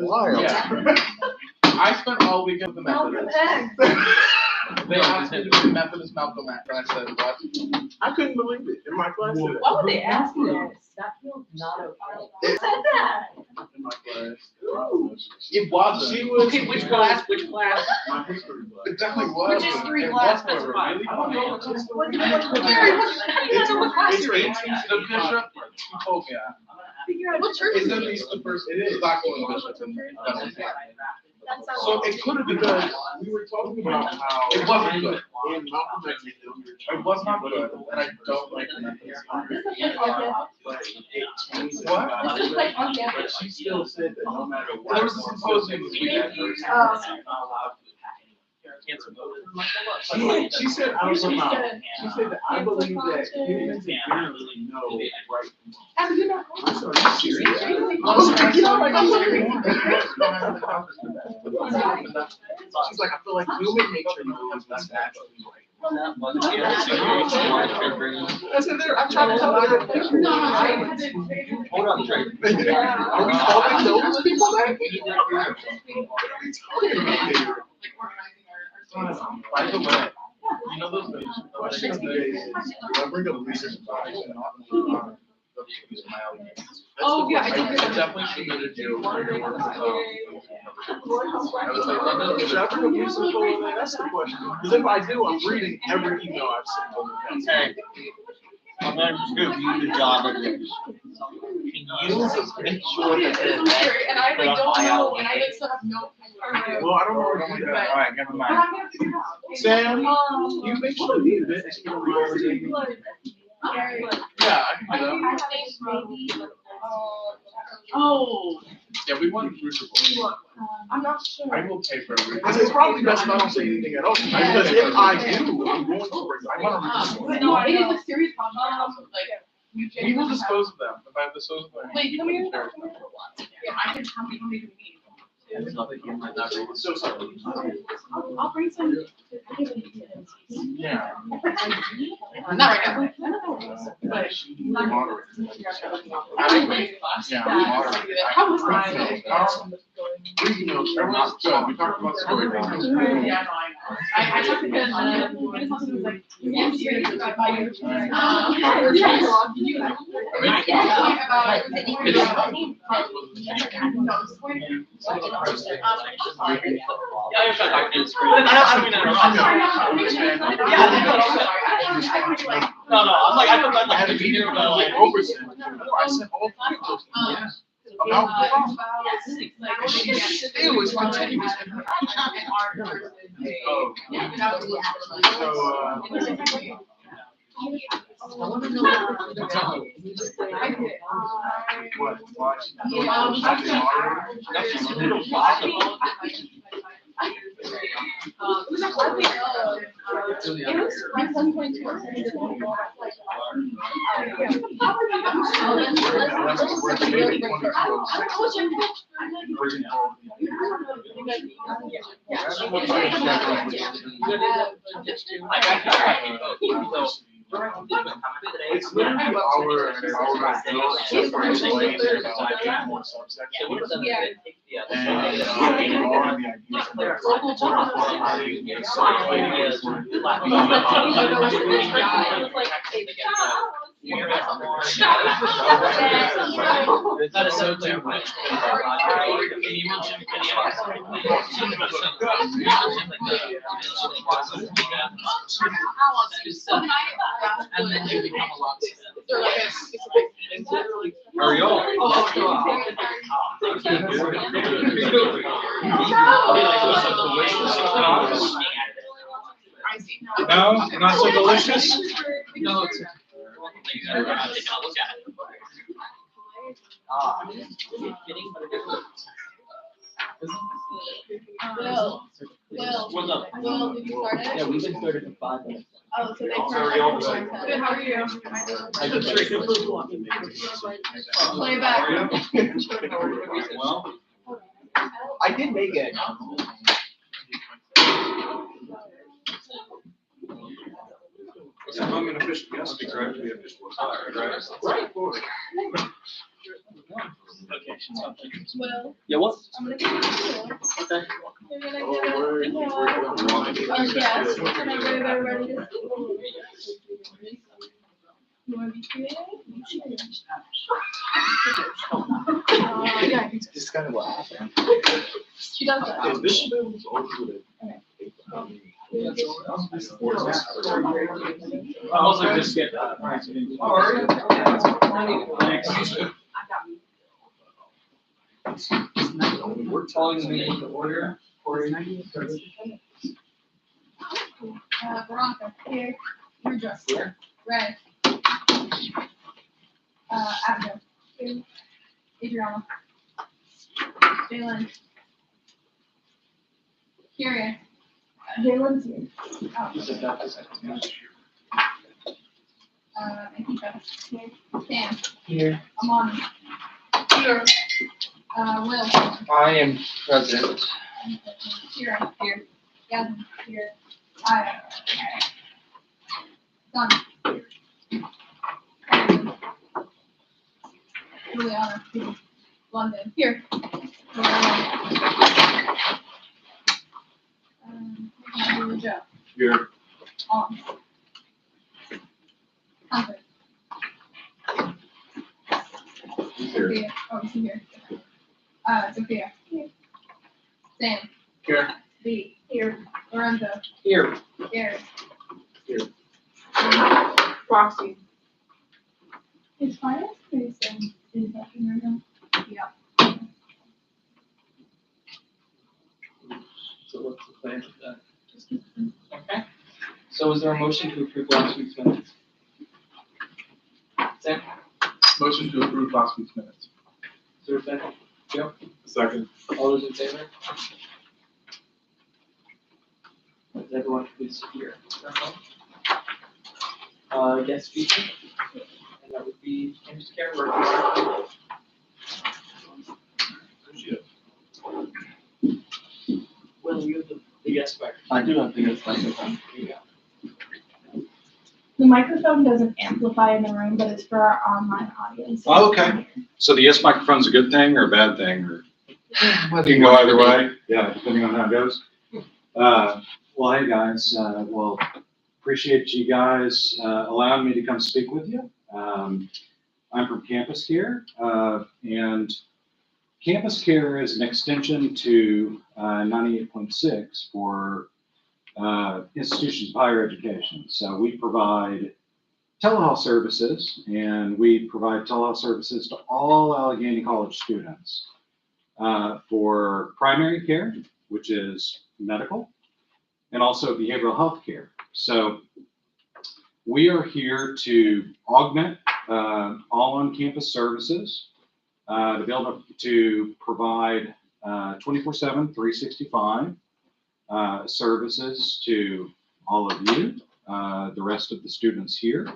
wild. Yeah. I spent all weekend with the Methodist. They asked me to be the Methodist Malcolm X, and I said, what? I couldn't believe it in my class today. Why would they ask you that? That feels not okay. Who said that? In my class. It wasn't. She was. Okay, which class? Which class? My history class. It definitely was. Which history It class? was for Specify. really. I don't know what class. Gary, how do you know what class you're in? The bishop told me that. Figure out what church Is you're that in. he's the first? It is. Black woman bishop. So it could have been because we were talking about how. It wasn't good. In Malcolm X, It was not good, and I don't like the Methodist. but it changed. What? This is like on But campus. she still said that no matter what. There was a symposium this weekend. She said, I was about, she said that I believe that humans inherently know right from wrong. How do you know? I said, are you serious? She's like, I feel like human nature knows what's actually right. I said, I'm trying to tell her. Hold on, Trey. Are we calling those people that? What are we talking about here? By the way, you know those days? Question of the day is, do I bring up research bias or not? Oh, yeah, I I did hear that. definitely submitted you. Should I bring up research over there? That's the question. Because if I do, I'm reading every email I've sent over there. Hey, I'm gonna give you the job of this. Can you make sure that And I like don't know, and I like still have no. Well, I don't know where to do that. Alright, never But mind. I'm gonna figure it out. Sam, you make sure these bits. Yeah, I can do that. Oh, Yeah, we want Crucible. I'm not sure. I will pay for everything. Because it's probably best if I don't say anything at all. Because if I do, I'm going to bring, I want to read. No, it is a serious problem. Like, you We will genuinely have- dispose of them. If I dispose of them. Wait, come here. Yeah, I can, how many do we need? So sorry. I'll bring some. Yeah. Not right now. But. Moderate. Yeah, moderate. How was Friday? You know, Everyone's good. We talked about storytelling. Yeah, no, I talked to him, and he was like, yeah, serious about you. Yes. No, I'm like, I forgot I had like a 50 years meeting ago, with like. Roberson before I sent all three of those emails about the problem. She still is continuous in her. Oh. I want to know What? Watch. It's literally our explanation about more subsections. And all of the ideas of the local jobs. That is so too much. Can you mention and then you become a lot. Hurry up. No, not so delicious? No, it's. Will, did you start it? Yeah, we've been started for 5 minutes. Oh, so they started. Good, how are you? Play back. Well, I did make it. So I'm an official guest speaker, I have to be official. Right. Right. okay. Well, Yeah, what? I'm gonna give you two. Okay. You're gonna get a, yes, and I'm very ready to. You wanna be creative? Yeah, Just kind of what happened. she does that. I also just get that. We're calling the meeting to order. Veronica, here, Rudra, Here. Ray. Abigail, here, Adriana. Jalen. Kyria. Jalen's here. Ankita, here. Sam, Here. Amani. Here. Will. I am president. Kira, here. Gavin, here. Aya. Don. Juliana, here. London, here. Joe. Here. On. Hunter. Sophia, oh, is he here? Sophia. Here. Sam. Here. Lee. Here. Lorenzo. Here. Gary. Here. Roxy. Is finance pretty soon? Is that in right now? Yeah. So what's the plan with that? Okay. So is there a motion to approve last week's minutes? Sam, Motion to approve last week's minutes. is there a second? Joe, Second. all those in favor? Is everyone please here? Guest speaker, and that would be James Carver. Will, you have the guest speaker. I do have the guest speaker. The microphone doesn't amplify in the room, but it's for our online audience. Oh, okay. So the yes microphone's a good thing or a bad thing, or it can go either way? Yeah, depending on how it goes. Well, hey, guys, well, appreciate you guys allowing me to come speak with you. I'm from Campus Care, and Campus Care is an extension to 98.6 for institutions of higher education. So we provide telehealth services, and we provide telehealth services to all Allegheny College students for primary care, which is medical, and also behavioral health care. So we are here to augment all on-campus services to be able to provide 24/7, 365 services to all of you, the rest of the students here.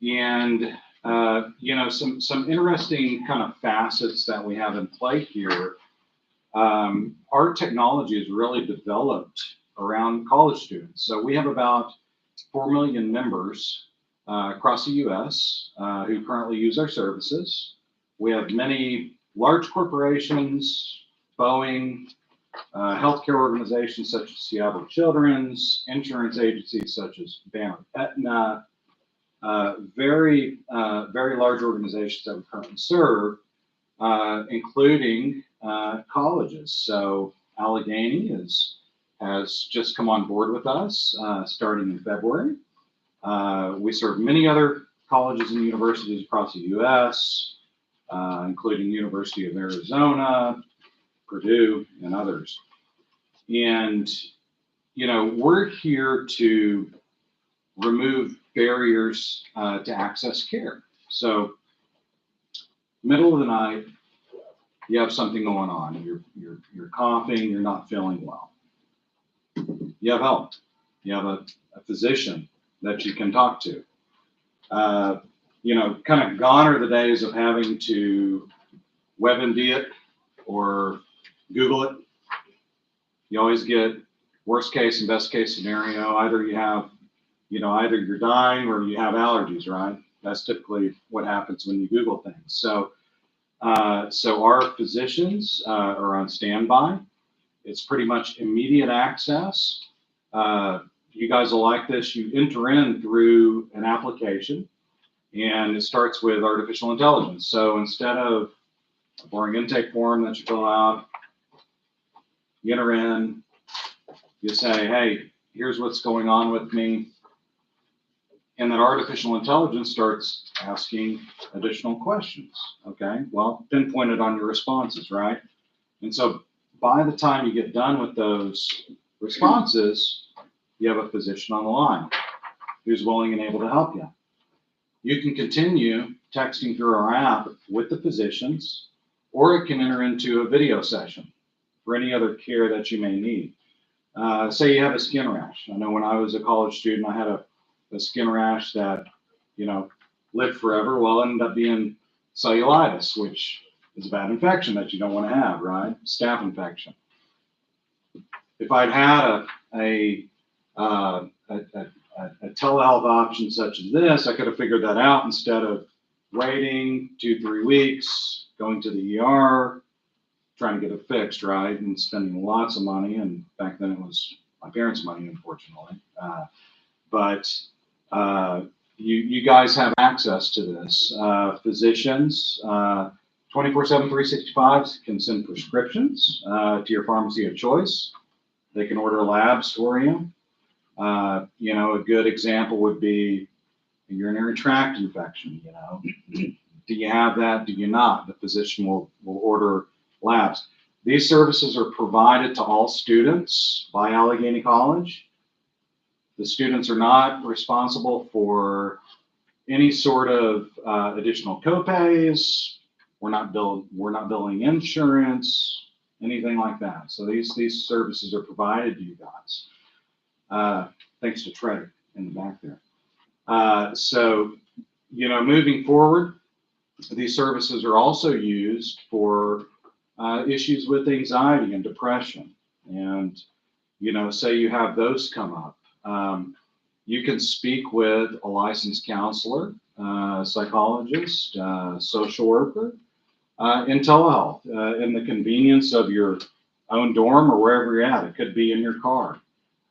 And, some interesting kind of facets that we have in play here. Our technology is really developed around college students. So we have about 4 million members across the US who currently use our services. We have many large corporations, Boeing, healthcare organizations such as Seattle Children's, insurance agencies such as Banner Aetna, very large organizations that we currently serve, including colleges. So Allegheny has just come on board with us starting in February. We serve many other colleges and universities across the US, including University of Arizona, Purdue, and others. And, we're here to remove barriers to access care. So middle of the night, you have something going on. You're coughing, you're not feeling well. You have help. You have a physician that you can talk to. Kind of gone are the days of having to WebMD it or Google it. You always get worst case and best case scenario. Either you have, either you're dying or you have allergies, right? That's typically what happens when you Google things. So So our physicians are on standby. It's pretty much immediate access. You guys will like this. You enter in through an application, and it starts with artificial intelligence. So instead of a boring intake form that you fill out, you enter in, you say, hey, here's what's going on with me. And that artificial intelligence starts asking additional questions, okay? Well, pinpointed on your responses, right? And so by the time you get done with those responses, you have a physician on the line who's willing and able to help you. You can continue texting through our app with the physicians, or it can enter into a video session for any other care that you may need. Say you have a skin rash. I know when I was a college student, I had a skin rash that, lived forever. Well, it ended up being cellulitis, which is a bad infection that you don't want to have, right? Staph infection. If I'd had a telehealth option such as this, I could have figured that out instead of waiting 2-3 weeks, going to the ER, trying to get it fixed, right? And spending lots of money. And back then it was my parents' money, unfortunately. But you guys have access to this. Physicians, 24/7, 365 can send prescriptions to your pharmacy of choice. They can order labs for you. A good example would be a urinary tract infection. Do you have that? Do you not? The physician will order labs. These services are provided to all students by Allegheny College. The students are not responsible for any sort of additional copays. We're not billing insurance, anything like that. So these services are provided to you guys. Thanks to Trey in the back there. So moving forward, these services are also used for issues with anxiety and depression. And, say you have those come up. You can speak with a licensed counselor, psychologist, social worker, in telehealth, in the convenience of your own dorm or wherever you're at. It could be in your car.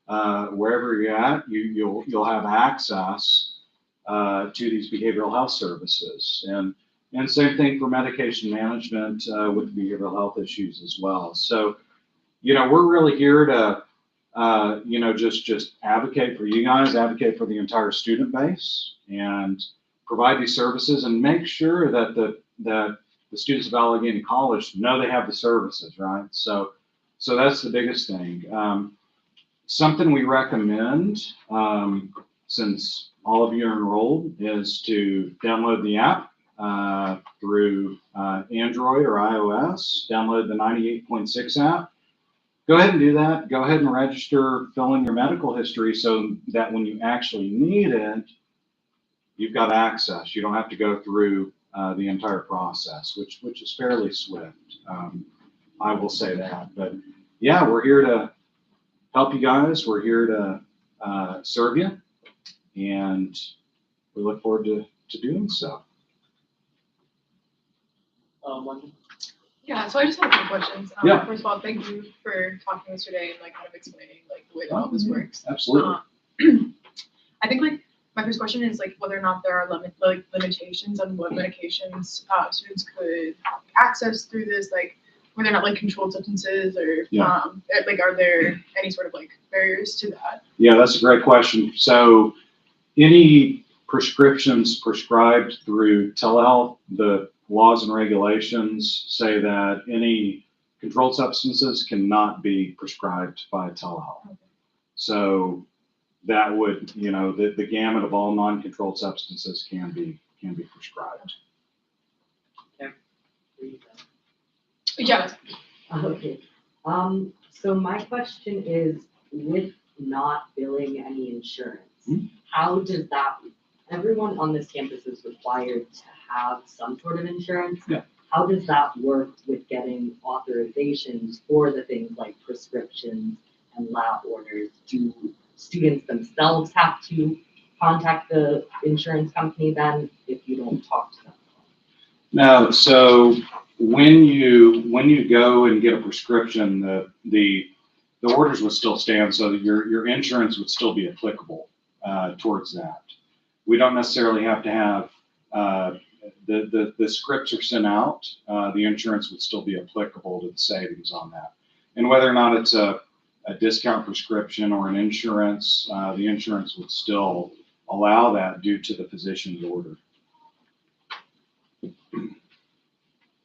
Wherever you're at, you'll have access to these behavioral health services. And same thing for medication management with behavioral health issues as well. So, we're really here to just advocate for you guys, advocate for the entire student base, and provide these services and make sure that the students of Allegheny College know they have the services, right? So that's the biggest thing. Something we recommend, since all of you are enrolled, is to download the app through Android or iOS. Download the 98.6 app. Go ahead and do that. Go ahead and register, fill in your medical history so that when you actually need it, you've got access. You don't have to go through the entire process, which is fairly swift. I will say that. But yeah, we're here to help you guys. We're here to serve you, and we look forward to doing so. London? Yeah, so I just have a few questions. Yeah. First of all, thank you for talking us today and kind of explaining the way that all this works. Absolutely. I think my first question is whether or not there are limitations on what medications students could access through this, whether or not controlled substances or are there any sort of barriers to that? Yeah, that's a great question. So any prescriptions prescribed through telehealth, the laws and regulations say that any controlled substances cannot be prescribed by telehealth. Okay. So that would, the gamut of all non-controlled substances can be prescribed. Yeah. Okay. So my question is, with not billing any insurance, how does that, everyone on this campus is required to have some sort of insurance. Yeah. How does that work with getting authorizations for the things like prescriptions and lab orders? Do students themselves have to contact the insurance company then if you don't talk to them? No, so when you go and get a prescription, the orders would still stand, so that your insurance would still be applicable towards that. We don't necessarily have to have the scripts are sent out. The insurance would still be applicable to the savings on that. And whether or not it's a discount prescription or an insurance, the insurance would still allow that due to the physician's order.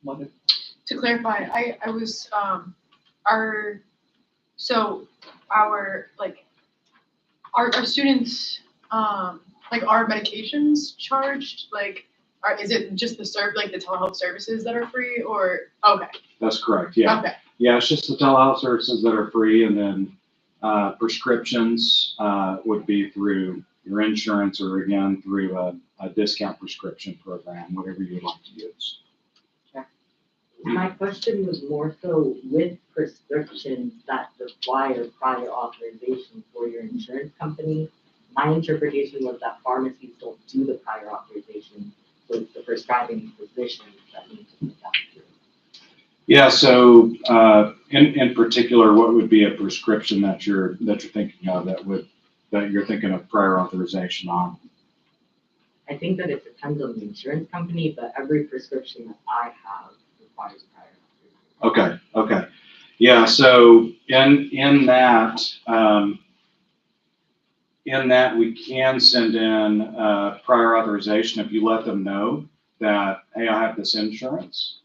What To clarify, I was, our students, like, are medications charged? Like, is it just the the telehealth services that are free, or, okay, That's correct, yeah. okay, Yeah, it's just the telehealth services that are free, and then prescriptions would be through your insurance, or again, through a discount prescription program, whatever you'd like to use. My question was more so with prescriptions that require prior authorization for your insurance company. My interpretation was that pharmacies don't do the prior authorization, so it's the prescribing physicians that need to do that through. Yeah, so in particular, what would be a prescription that you're thinking of that you're thinking of prior authorization on? I think that it depends on the insurance company, but every prescription that I have requires prior authorization. Okay. Yeah, so in that we can send in prior authorization if you let them know that, hey, I have this insurance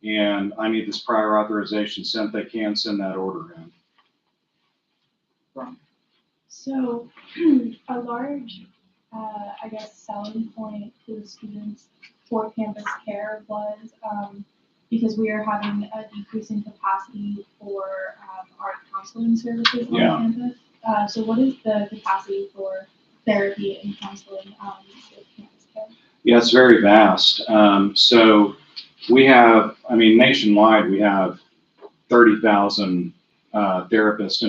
and I need this prior authorization sent. They can send that order in. So a large, I guess, selling point to the students for campus care was because we are having a decrease in capacity for our counseling services on Yeah. campus. So what is the capacity for therapy and counseling with campus care? Yeah, it's very vast. So we have, nationwide, we have 30,000 therapists.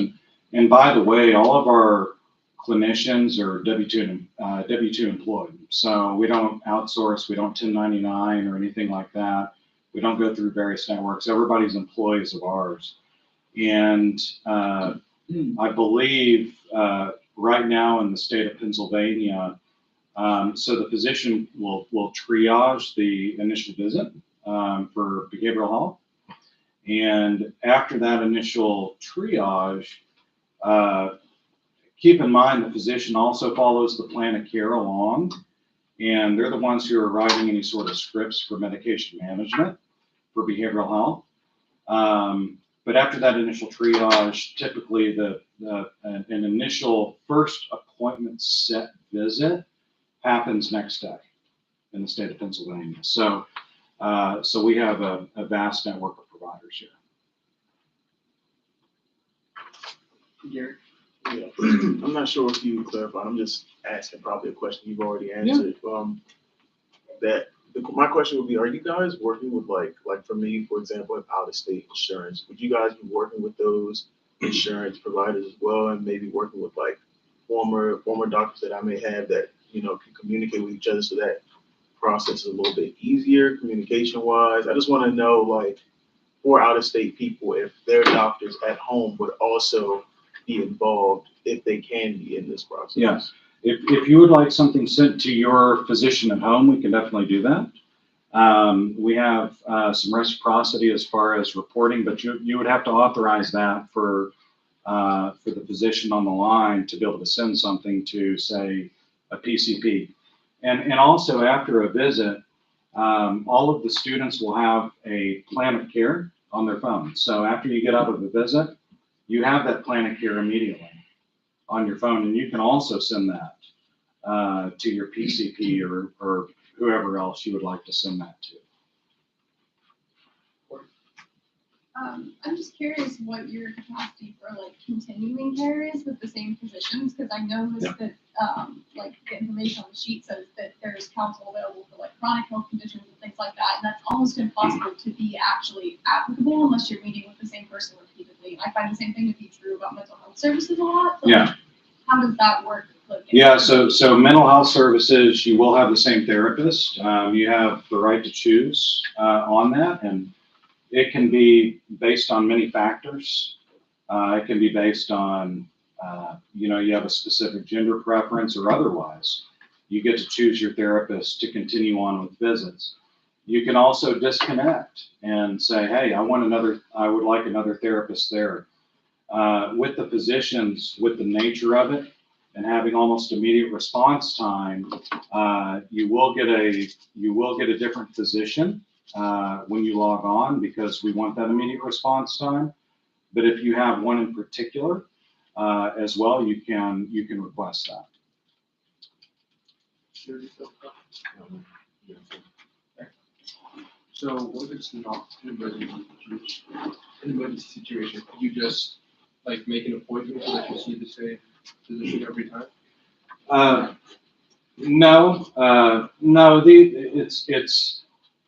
And by the way, all of our clinicians are W-2 employed. So we don't outsource, we don't 1099 or anything like that. We don't go through various networks. Everybody's employees of ours. And I believe right now in the state of Pennsylvania, so the physician will triage the initial visit for behavioral health. And after that initial triage, keep in mind the physician also follows the plan of care along, and they're the ones who are writing any sort of scripts for medication management for behavioral health. But after that initial triage, typically an initial first appointment set visit happens next day in the state of Pennsylvania. So we have a vast network of providers here. Gary? Yeah. I'm not sure if you clarified. I'm just asking probably a question you've already answered. My question would be, are you guys working with like for me, for example, with out-of-state insurance? Would you guys be working with those insurance providers as well, and maybe working with like former doctors that I may have that can communicate with each other so that process is a little bit easier communication-wise? I just want to know, like, for out-of-state people, if their doctors at home would also be involved, if they can be in this process. Yes. If you would like something sent to your physician at home, we can definitely do that. We have some reciprocity as far as reporting, but you would have to authorize that for the physician on the line to be able to send something to, say, a PCP. And also after a visit, all of the students will have a plan of care on their phone. So after you get out of the visit, you have that plan of care immediately on your phone, and you can also send that to your PCP or whoever else you would like to send that to. I'm just curious what your capacity for like continuing care is with the same physicians, because I noticed that like the information on the sheet says that there's counsel available for like chronic health conditions and things like that, and that's almost impossible to be actually applicable unless you're meeting with the same person repeatedly. I find the same thing to be true about mental health services a lot. So Yeah. like, how does that work like Yeah, so mental health services, you will have the same therapist. You have the right to choose on that, and it can be based on many factors. It can be based on, you have a specific gender preference or otherwise. You get to choose your therapist to continue on with visits. You can also disconnect and say, hey, I would like another therapist there. With the physicians, with the nature of it, and having almost immediate response time, you will get a different physician when you log on, because we want that immediate response time. But if you have one in particular as well, you can request that. So what if it's not an emergency situation? Could you just like make an appointment so that you see the same physician every time?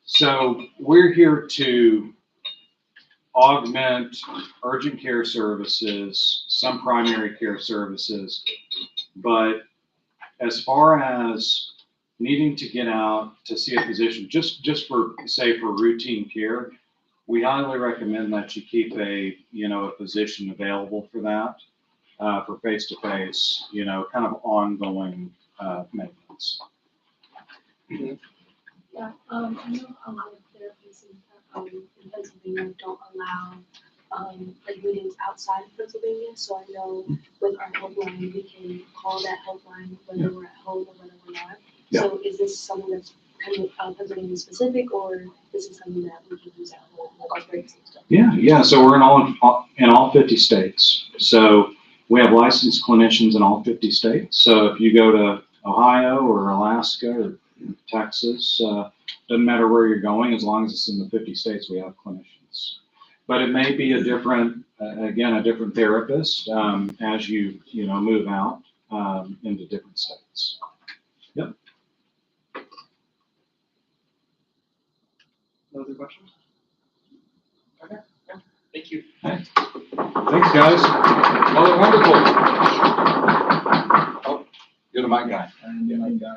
So we're here to augment urgent care services, some primary care services, but as far as needing to get out to see a physician, just for routine care, we highly recommend that you keep a physician available for that, for face-to-face, kind of ongoing maintenance. Yeah, I know a lot of therapists in Pennsylvania don't allow, like meetings outside of Pennsylvania, so I know with our helpline, we can call that helpline whether we're at home or whether we're not. Yeah. So is this something that's kind of Pennsylvania specific, or this is something that we can use at home, like our breaks and stuff? Yeah, so we're in all 50 states. So we have licensed clinicians in all 50 states. So if you go to Ohio or Alaska or Texas, doesn't matter where you're going, as long as it's in the 50 states, we have clinicians. But it may be a different therapist as you move out into different states. Yep. No other questions? Okay, yeah, thank you. Thanks, guys. Well, they're wonderful. Oh, you're the mic guy. You're the mic guy.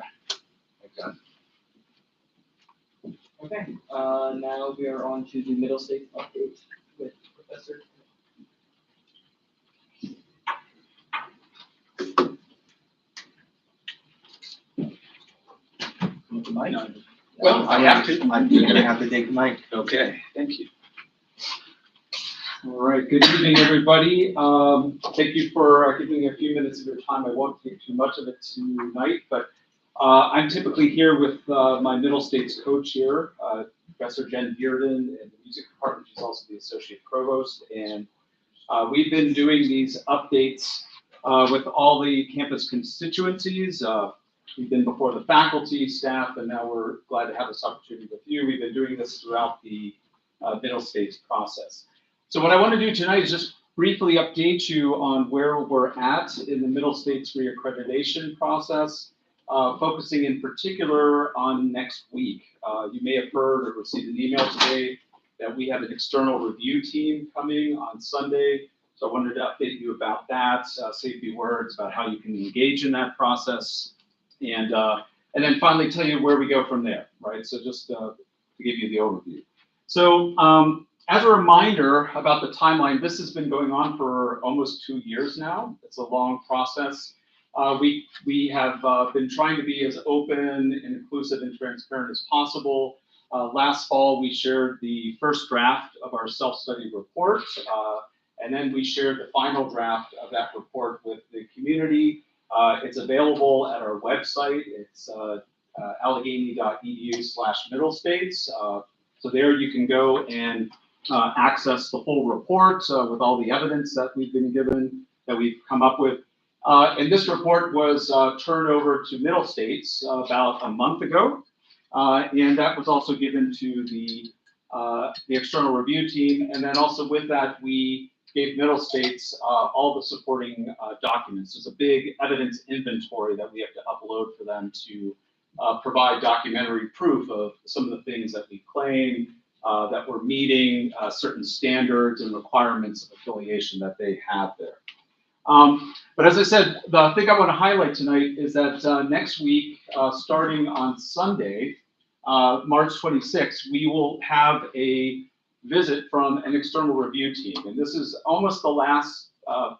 Okay, now we are on to the middle state update with Professor. Well, I have to. I'm gonna have to take the mic. Okay, thank you. All right, good evening, everybody. Thank you for giving me a few minutes of your time. I won't take too much of it tonight, but I'm typically here with my middle states coach here, Professor Jen Bearden in the music department. She's also the associate provost, and we've been doing these updates with all the campus constituencies. We've been before the faculty, staff, and now we're glad to have this opportunity with you. We've been doing this throughout the middle states process. So what I want to do tonight is just briefly update you on where we're at in the middle states reaccreditation process, focusing in particular on next week. You may have heard or received an email today that we have an external review team coming on Sunday. So I wanted to update you about that, say a few words about how you can engage in that process, and then finally tell you where we go from there, right? So just to give you the overview. So as a reminder about the timeline, this has been going on for almost 2 years now. It's a long process. We have been trying to be as open and inclusive and transparent as possible. Last fall, we shared the first draft of our self-study report, and then we shared the final draft of that report with the community. It's available at our website. It's allegheny.edu/middlestates. So there you can go and access the full report with all the evidence that we've been given, that we've come up with. And this report was turned over to Middle States about a month ago. And that was also given to the external review team. And then also with that, we gave Middle States all the supporting documents. There's a big evidence inventory that we have to upload for them to provide documentary proof of some of the things that we claim, that we're meeting certain standards and requirements of affiliation that they have there. But as I said, the thing I want to highlight tonight is that next week, starting on Sunday, March 26th, we will have a visit from an external review team. And this is almost the last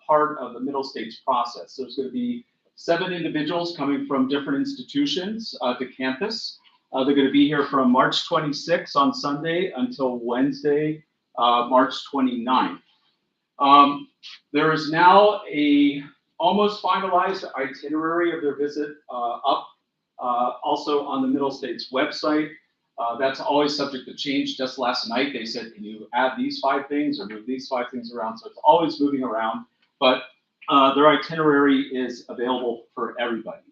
part of the middle stage process. So there's going to be 7 individuals coming from different institutions to campus. They're going to be here from March 26th on Sunday until Wednesday, March 29th. There is now a almost finalized itinerary of their visit up also on the Middle States website. That's always subject to change. Just last night, they said, can you add these 5 things or move these 5 things around? So it's always moving around, but their itinerary is available for everybody.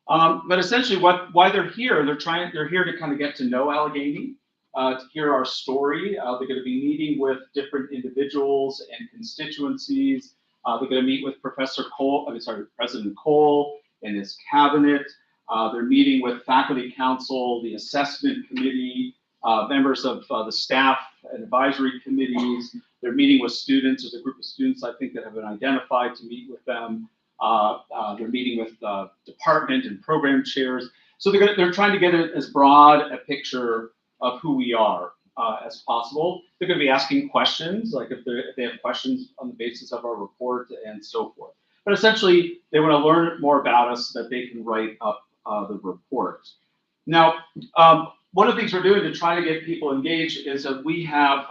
But essentially why they're here, they're here to kind of get to know Allegheny, to hear our story. They're going to be meeting with different individuals and constituencies. They're going to meet with President Cole and his cabinet. They're meeting with faculty council, the assessment committee, members of the staff and advisory committees. They're meeting with students. There's a group of students, I think, that have been identified to meet with them. They're meeting with department and program chairs. So they're trying to get as broad a picture of who we are as possible. They're going to be asking questions, like if they have questions on the basis of our report and so forth. But essentially, they want to learn more about us so that they can write up the report. Now, one of the things we're doing to try to get people engaged is that we have,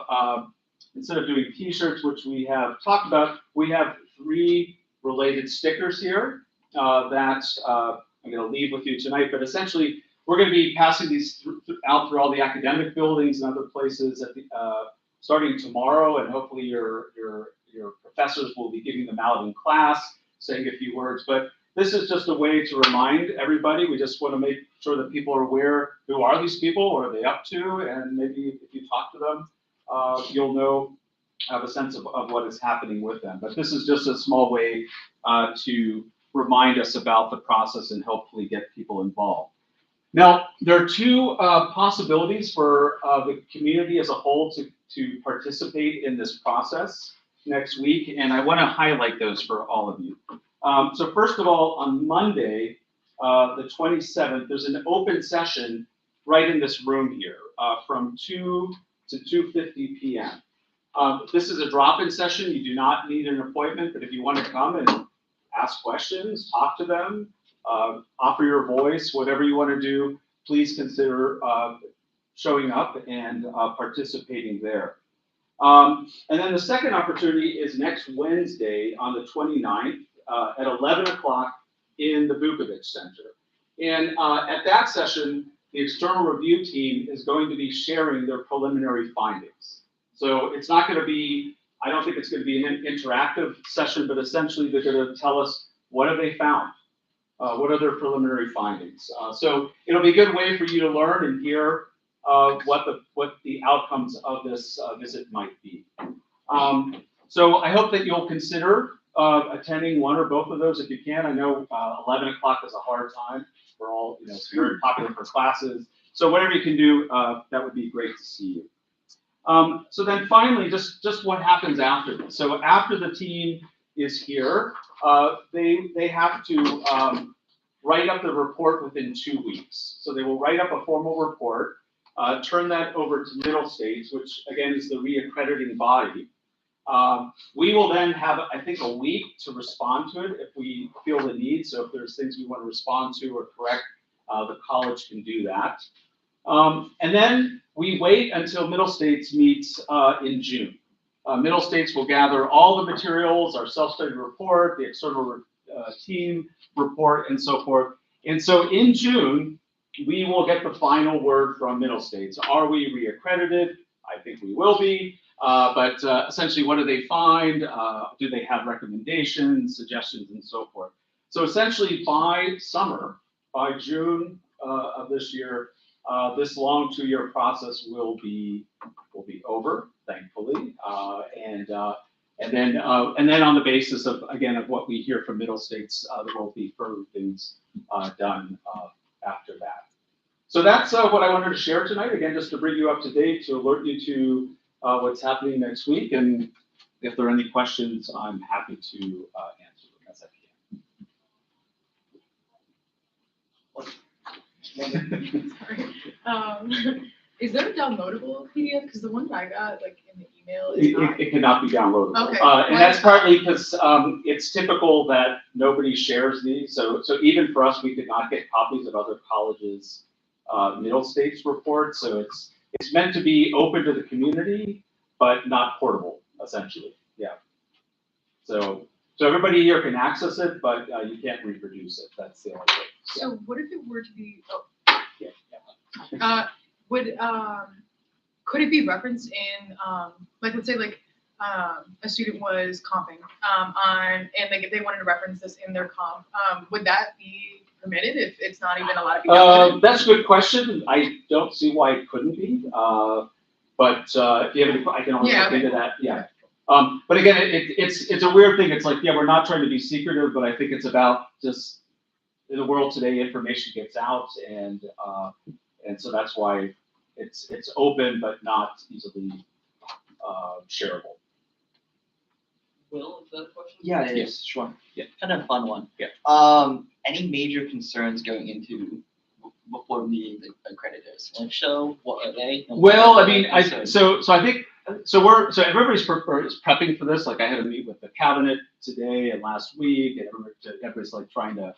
instead of doing t-shirts, which we have talked about, we have 3 related stickers here that I'm going to leave with you tonight. But essentially, we're going to be passing these out through all the academic buildings and other places at the, starting tomorrow, and hopefully your professors will be giving them out in class, saying a few words. But this is just a way to remind everybody. We just want to make sure that people are aware, who are these people, what are they up to, and maybe if you talk to them, you'll know, have a sense of what is happening with them. But this is just a small way to remind us about the process and hopefully get people involved. Now, there are 2 possibilities for the community as a whole to participate in this process next week, and I want to highlight those for all of you. So first of all, on Monday, the 27th, there's an open session right in this room here from 2 to 2:50 p.m. This is a drop-in session. You do not need an appointment, but if you want to come and ask questions, talk to them, offer your voice, whatever you want to do, please consider showing up and participating there. And then the second opportunity is next Wednesday on the 29th at 11 o'clock in the Vukovich Center. And at that session, the external review team is going to be sharing their preliminary findings. So it's not going to be, I don't think it's going to be an interactive session, but essentially they're going to tell us what have they found. What are their preliminary findings? So it'll be a good way for you to learn and hear what the outcomes of this visit might be. So I hope that you'll consider attending one or both of those if you can. I know 11 o'clock is a hard time for all, it's very popular for classes. So whatever you can do, that would be great to see you. So then finally, just what happens after this. So after the team is here, they have to write up the report within 2 weeks. So they will write up a formal report, turn that over to Middle States, which again is the reaccrediting body. We will then have, I think, a week to respond to it if we feel the need. So if there's things we want to respond to or correct, the college can do that. And then we wait until Middle States meets in June. Middle States will gather all the materials, our self-study report, the external team report, and so forth. And so in June, we will get the final word from Middle States. Are we reaccredited? I think we will be. But essentially, what do they find? Do they have recommendations, suggestions, and so forth? So essentially, by summer, by June of this year, this long 2-year process will be over, thankfully, and then on the basis of what we hear from Middle States, there will be further things done after that. So that's what I wanted to share tonight. Again, just to bring you up to date, to alert you to what's happening next week, and if there are any questions, I'm happy to answer them. Sorry. Is there a downloadable PDF? Because the one that I got, like in the email, is not. It cannot be downloadable. Okay. And that's partly because it's typical that nobody shares these. So even for us, we could not get copies of other colleges' middle states reports. So it's meant to be open to the community, but not portable, essentially. Yeah. So everybody here can access it, but you can't reproduce it. That's the only thing. So what if it were to be? Yeah. Could it be referenced in like let's say like a student was comping on and like if they wanted to reference this in their comp, would that be permitted if it's not even allowed to be downloaded? That's a good question. I don't see why it couldn't be. But if you have any, I can always look into that. Yeah. But again, it's a weird thing. It's like, yeah, we're not trying to be secretive, but I think it's about just in the world today, information gets out, and so that's why it's open but not easily shareable. Will, is that a question? Yeah, it Yes. is, sure. Yeah. Kind of a fun one. Yeah. Any major concerns going into before meeting the accreditors? And if so, what are they? And what Well, are I mean, their concerns? so I think so everybody's prepping for this. Like I had a meet with the cabinet today and last week, and everybody's like trying to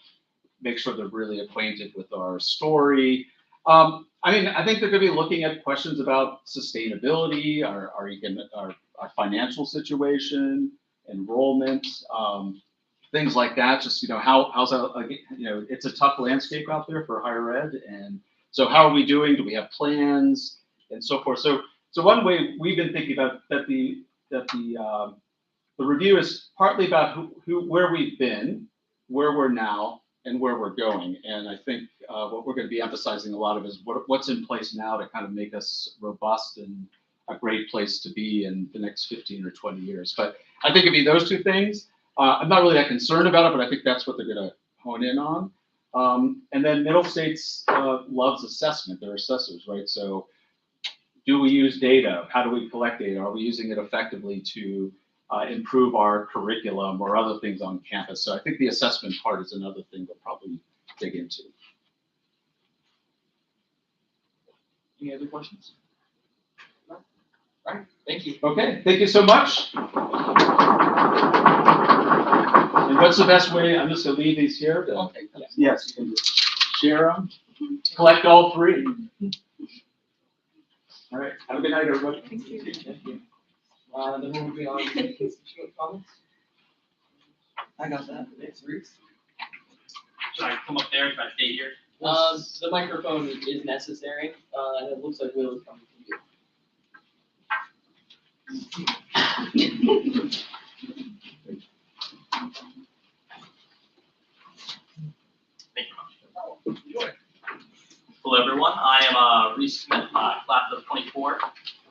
make sure they're really acquainted with our story. I mean, I think they're going to be looking at questions about sustainability, our financial situation, enrollment, things like that. Just how's that? It's a tough landscape out there for higher ed, and so how are we doing? Do we have plans and so forth? So one way we've been thinking about that the review is partly about where we've been, where we're now, and where we're going. And I think what we're going to be emphasizing a lot of is what's in place now to kind of make us robust and a great place to be in the next 15 or 20 years. But I think it'd be those two things. I'm not really that concerned about it, but I think that's what they're going to hone in on. And then Middle States loves assessment. They're assessors, right? So do we use data? How do we collect data? Are we using it effectively to improve our curriculum or other things on campus? So I think the assessment part is another thing we'll probably dig into. Any other questions? No? All right, thank you. Okay, thank you so much. And what's the best way? I'm just gonna leave these here. Okay. Yes, you can just share them, collect all three. All right, have a good night, everybody. Thank you. Then we'll move on to constituent comments. I got that. Next, Reese. Should I come up there and try to stay here? The microphone is necessary, and it looks like Will is coming to you. Thank you much. Hello, everyone. I am Reese Smith, class of 24.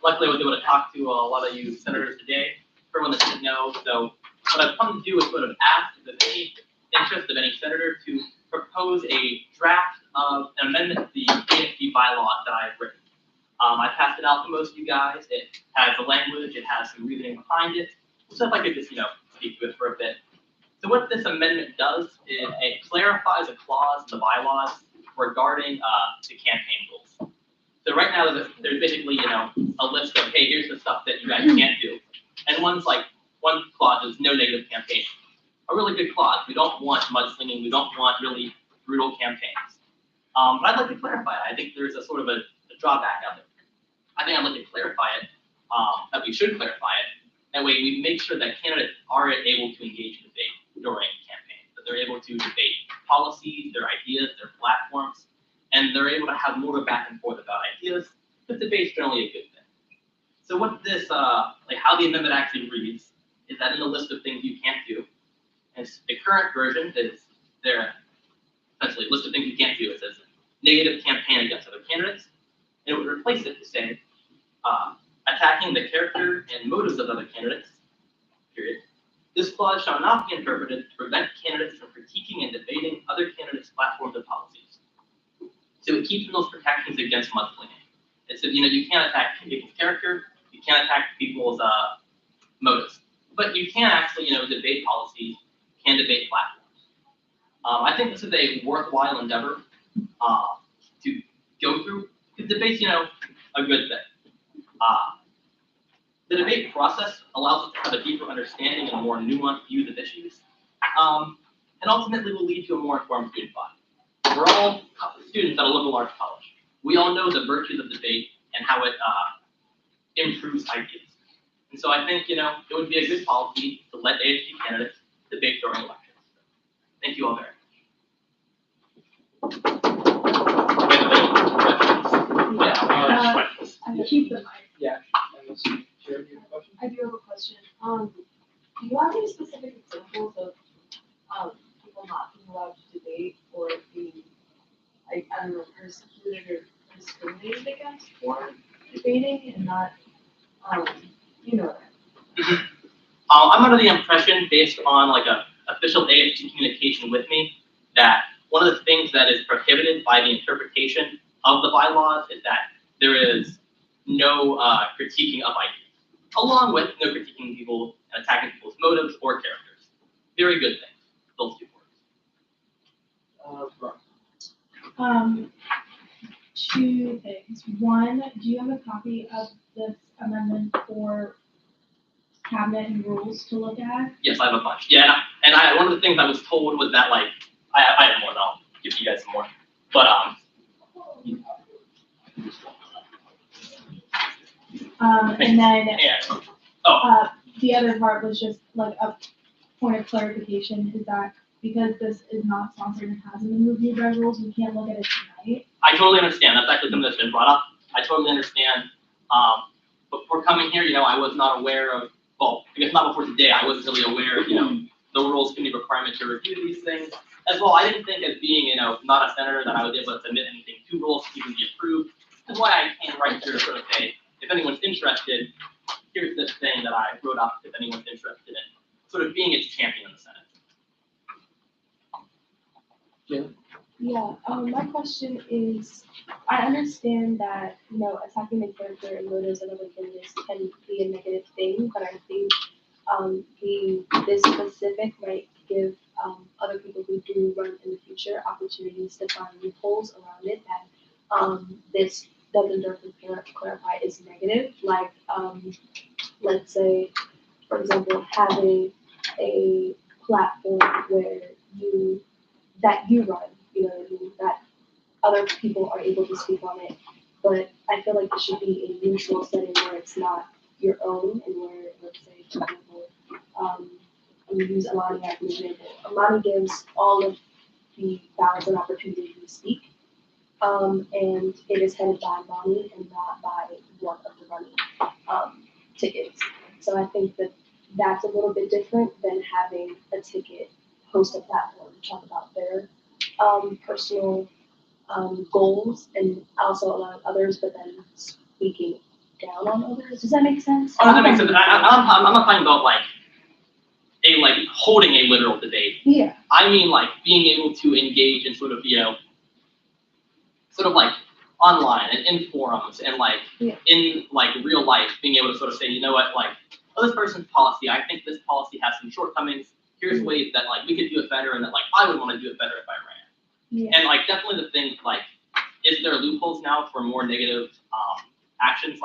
Luckily, I was able to talk to a lot of you senators today. For everyone that didn't know, so what I've come to do is sort of ask if there's any interest of any senator to propose a draft of an amendment to the ASB bylaws that I've written. I passed it out to most of you guys. It has the language, it has some reasoning behind it. So if I could just, speak to it for a bit. So what this amendment does is it clarifies a clause in the bylaws regarding the campaign goals. So right now there's basically, a list of, hey, here's the stuff that you guys can't do. And one clause is no negative campaign. A really good clause. We don't want mudslinging. We don't want really brutal campaigns. But I'd like to clarify it. I think there's a sort of a drawback of it. I think I'd like to clarify it, that we should clarify it. That way we make sure that candidates are able to engage in debate during campaigns, that they're able to debate policies, their ideas, their platforms, and they're able to have more of a back and forth about ideas, because debate's generally a good thing. So what this, how the amendment actually reads, is that in the list of things you can't do, and the current version is there, essentially, list of things you can't do. It says negative campaign against other candidates, and it would replace it to say, attacking the character and motives of other candidates, period. This clause shall not be interpreted to prevent candidates from critiquing and debating other candidates' platforms and policies. So it keeps those protections against mudslinging. It says, you can't attack people's character, you can't attack people's motives, but you can actually, debate policies, can debate platforms. I think this is a worthwhile endeavor. to go through. Because debate's, a good thing. The debate process allows us to have a deeper understanding and more nuanced views of issues, and ultimately will lead to a more informed student body. We're all students at a liberal arts college. We all know the virtues of debate and how it improves ideas. And so I think, it would be a good policy to let ASG candidates debate during elections. Thank you all very much. I keep the mic. Yeah. Unless you share your question. I do have a question. Do you have any specific examples of people not being allowed to debate or being, I don't know, persecuted or discriminated against for debating and not, I'm under the impression, based on like a official ASG communication with me, that one of the things that is prohibited by the interpretation of the bylaws is that there is no critiquing of ideas, along with no critiquing people and attacking people's motives or characters. Very good thing, those two words. Right. Two things. One, do you have a copy of this amendment for cabinet and rules to look at? Yes, I have a bunch. Yeah, and one of the things I was told was that like I have more. I'll give you guys some more. But And then yeah. the other part was just like a point of clarification is that because this is not sponsored and hasn't been reviewed by rules, we can't look at it tonight. I totally understand. That's actually something that's been brought up. I totally understand. Before coming here, I was not aware of, well, I guess not before today, I wasn't really aware of, the rules committee requirement to review these things. As well, I didn't think as being, not a senator that I was able to submit anything to rules to even be approved. That's why I came right here to sort of say, if anyone's interested, here's this thing that I wrote up if anyone's interested in sort of being its champion in the Senate. Yeah, my question is, I understand that, attacking the character and motives of other candidates can be a negative thing, but I think being this specific might give other people who do run in the future opportunities to find loopholes around it that this doesn't directly clarify is negative. Like, let's say, for example, having a platform where you run, that other people are able to speak on it. But I feel like it should be a neutral setting where it's not your own and where, let's say, for example, I'm gonna use Amani as an example. Amani gives all of the balance and opportunity to speak. And it is headed by Amani and not by one of the running tickets. So I think that that's a little bit different than having a ticket host a platform to talk about their personal goals and also allowing others, but then speaking down on others. Does that make sense? Oh, that makes sense. I'm not talking about holding a literal debate. Yeah. I mean being able to engage in sort of online and in forums and in real life, being able to sort of say, this person's policy, I think this policy has some shortcomings. Here's ways that we could do it better and that I would want to do it better if I ran. Yeah. And definitely the thing is there loopholes now for more negative actions?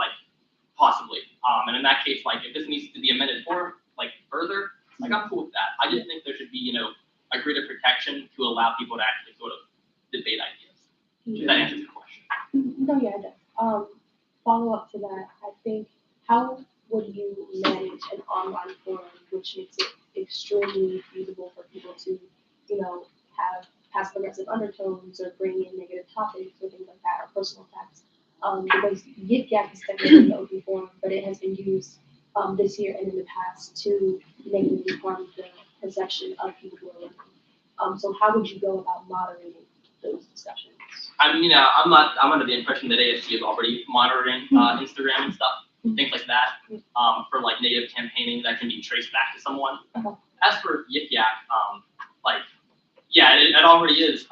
Possibly. And in that case, if this needs to be amended further, I'm cool with that. I just think there should be, a greater protection to allow people to actually sort of debate ideas. If that answers your question. No, yeah, it does. Follow up to that, I think, how would you manage an online forum which makes it extremely feasible for people to, have passive aggressive undertones or bring in negative topics or things like that, or personal attacks? Because Yik Yak is technically an open forum, but it has been used this year and in the past to negatively harm the perception of people who are living. So how would you go about moderating those discussions? I mean, I'm under the impression that ASG is already monitoring Instagram and stuff, things like that, for negative campaigning that can be traced back to someone. As for Yik Yak, it already is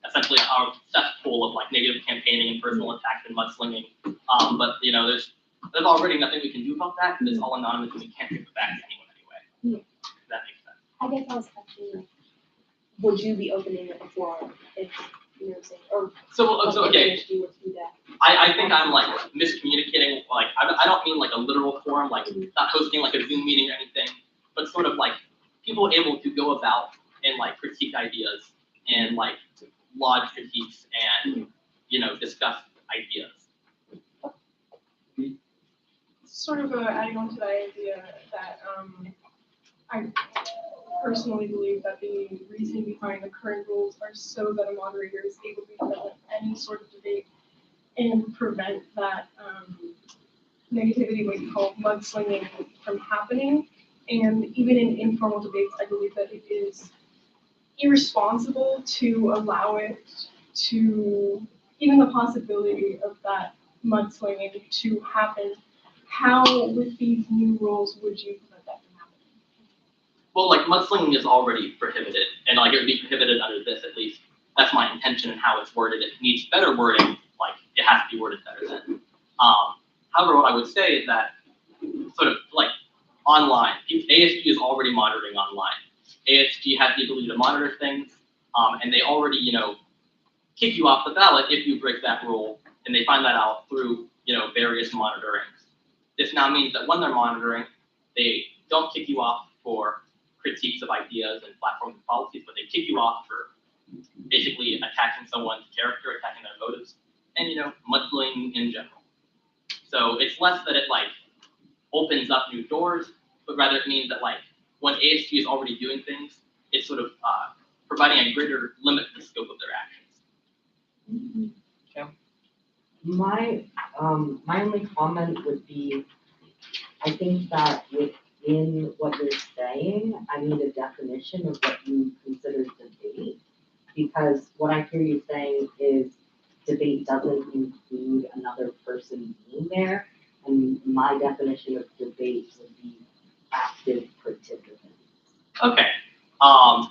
essentially a cesspool of negative campaigning and personal attacks and mudslinging. But there's already nothing we can do about that because it's all anonymous and we can't give it back to anyone anyway. Yeah. If that makes sense. I guess I was asking, would you be opening a forum if you know what I'm saying, or So okay, ADHD were to do that. I think I'm like miscommunicating, like, I don't mean like a literal form, like not hosting like a Zoom meeting or anything, but sort of like people able to go about and like critique ideas and like lodge critiques and, you know, discuss ideas. Sort of adding on to that idea that I personally believe that the reasoning behind the current rules are so that a moderator is able to develop any sort of debate and prevent that negativity, what you call mudslinging, from happening. And even in informal debates, I believe that it is irresponsible to allow it to, even the possibility of that mudslinging to happen. How, with these new rules, would you prevent that from happening? Well, like mudslinging is already prohibited, and like it would be prohibited under this at least. That's my intention and how it's worded. If it needs better wording, like it has to be worded better then. However, what I would say is that sort of like online, ASG is already monitoring online. ASG has the ability to monitor things, and they already, you know, kick you off the ballot if you break that rule, and they find that out through, you know, various monitorings. This now means that when they're monitoring, they don't kick you off for critiques of ideas and platforms and policies, but they kick you off for basically attacking someone's character, attacking their motives, and, you know, mudslinging in general. So it's less that it like opens up new doors, but rather it means that like when ASG is already doing things, it's sort of providing a greater limit to the scope of their actions. Okay. My only comment would be, I think that within what you're saying, I need a definition of what you consider debate. Because what I hear you saying is debate doesn't include another person being there. And my definition of debate would be active participants. Okay. I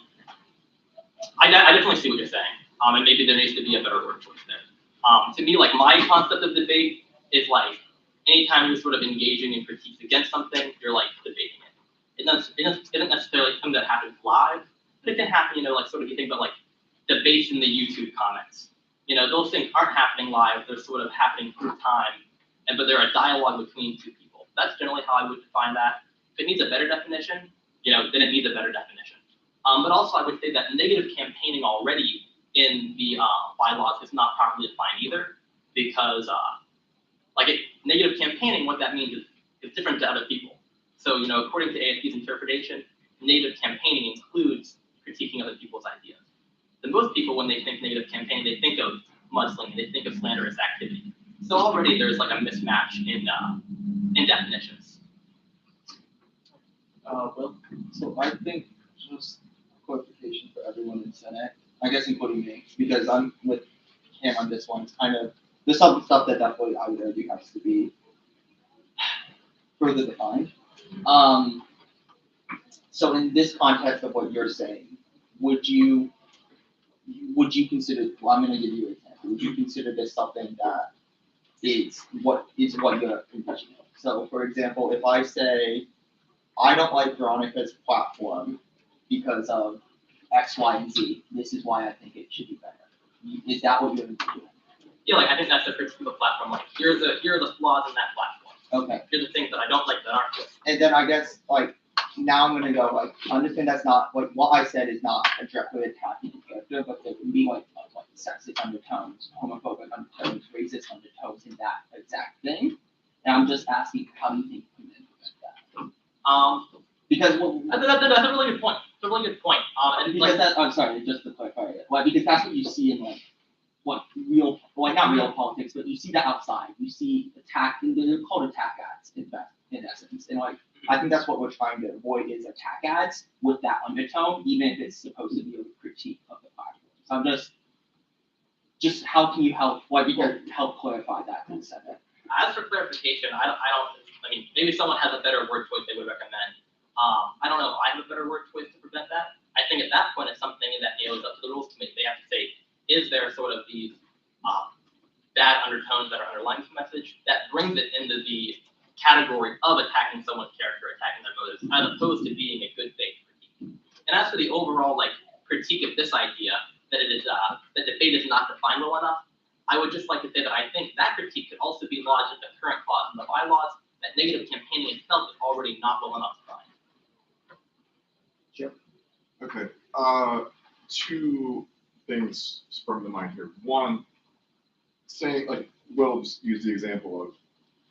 definitely see what you're saying. And maybe there needs to be a better word choice there. To me, like my concept of debate is like anytime you're sort of engaging in critiques against something, you're like debating it. It isn't necessarily something that happens live, but it can happen, you know, like sort of you think about like debates in the YouTube comments. You know, those things aren't happening live, they're sort of happening through time, but they're a dialogue between two people. That's generally how I would define that. If it needs a better definition, you know, then it needs a better definition. But also I would say that negative campaigning already in the bylaws is not properly defined either, because negative campaigning, what that means is different to other people. So, you know, according to ASP's interpretation, negative campaigning includes critiquing other people's ideas. And most people, when they think negative campaigning, they think of mudslinging, they think of slanderous activity. So already there's like a mismatch in definitions. Well, so I think just clarification for everyone in Senate, I guess including me, because I'm with Cam on this one. It's kind of, there's some stuff that definitely I would argue has to be further defined. So in this context of what you're saying, would you consider, well, I'm going to give you an example. Would you consider this something that is what you're confession of? So for example, if I say, I don't like Veronica's platform because of X, Y, and Z. This is why I think it should be better. Is that what you're doing? Yeah, like I think that's the critique of the platform. Like here are the flaws in that platform. Okay. Here are the things that I don't like that aren't good. And then I guess like now I'm gonna go like understand that's not like what I said is not directly attacking the character, but there can be like sexist undertones, homophobic undertones, racist undertones in that exact thing. And I'm just asking how do you think you can implement that? Because that's a really good point. It's a really good point. And because like, that, I'm sorry, just to clarify it. Well, because that's what you see in like what real, well, not real politics, but you see that outside. You see attack, they're called attack ads in essence. And like I think that's what we're trying to avoid is attack ads with that undertone, even if it's supposed to be a critique of the platform. So I'm just how can you help? Like you can help clarify that in a second. As for clarification, I mean, maybe someone has a better word choice they would recommend. I don't know if I have a better word choice to prevent that. I think at that point it's something that is up to the rules committee. They have to say, is there sort of these bad undertones that are underlying the message that brings it into the category of attacking someone's character, attacking their motives, as opposed to being a good faith critique. And as for the overall like critique of this idea, that it is that debate fate is not defined well enough. I would just like to say that I think that critique could also be lodged at the current clause in the bylaws that negative campaigning itself is already not well enough defined. Okay, two things sprung to mind here. One, saying, like, Will just used the example of,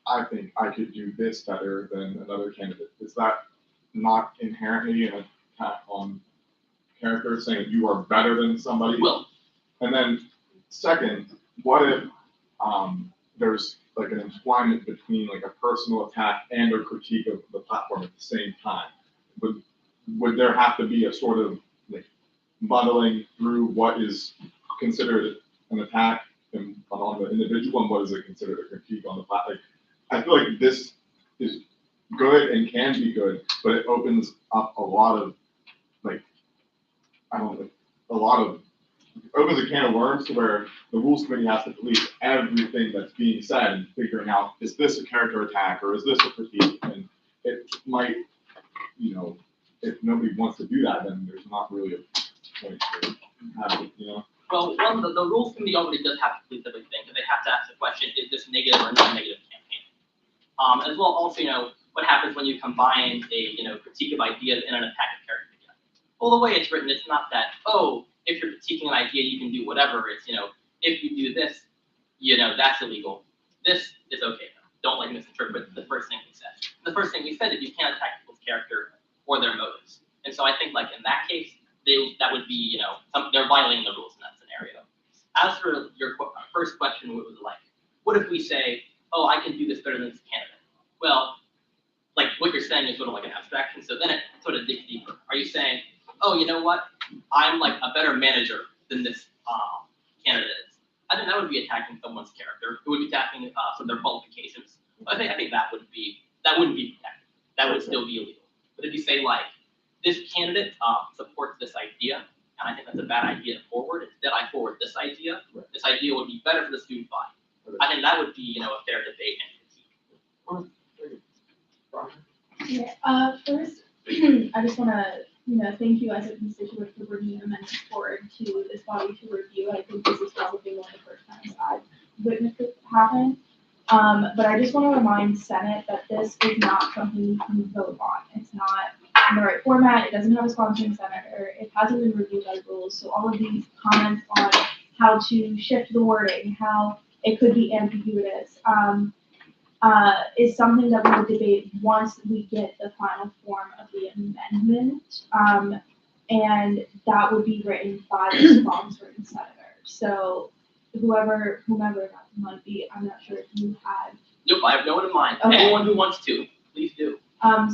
I think I could do this better than another candidate. Is that not inherently an attack on character, saying you are better than somebody? Will. And then, second, what if there's like an entwinement between like a personal attack and a critique of the platform at the same time? Would there have to be a sort of like muddling through what is considered an attack on the individual and what is it considered a critique on the platform? Like, I feel like this is good and can be good, but it opens up a lot of like, I don't know, opens a can of worms to where the rules committee has to police everything that's being said and figuring out, is this a character attack or is this a critique? And it might, you know, if nobody wants to do that, then there's not really a point to have it, you know? Well, one, the rules committee already does have to police everything, because they have to ask the question, is this negative or non-negative campaign? As well, also, you know, what happens when you combine a, you know, critique of ideas and an attack of character together? Well, the way it's written, it's not that, oh, if you're critiquing an idea, you can do whatever. It's, you know, if you do this, you know, that's illegal. This is okay, though. Don't like misinterpret the first thing we said. The first thing we said is you can't attack people's character or their motives. And so I think, like, in that case, that would be, you know, they're violating the rules in that scenario. As for your first question, what was like, what if we say, oh, I can do this better than this candidate? Well, like, what you're saying is sort of like an abstraction, so then it sort of digs deeper. Are you saying, oh, you know what? I'm like a better manager than this candidate is. I think that would be attacking someone's character. It would be attacking some of their qualifications. But I think that wouldn't be protected. That would still be illegal. But if you say like, this candidate supports this idea, and I think that's a bad idea to forward. Instead, I forward this idea. Right. This idea would be better for the student body. Right. I think that would be, you know, a fair debate and critique. Yeah. First, I just want to, you know, thank you as a constituent for bringing amendments forward to this body to review. I think this is probably one of the first times I've witnessed it happen. But I just want to remind Senate that this is not something you can vote on. It's not in the right format. It doesn't have a sponsoring senator. It hasn't been reviewed by the rules. So all of these comments on how to shift the wording, how it could be ambiguous, is something that we will debate once we get the final form of the amendment. And that would be written by the sponsoring senator. So whomever that might be, I'm not sure if you had. Nope, I have no one in mind. Okay. Anyone who wants to, please do.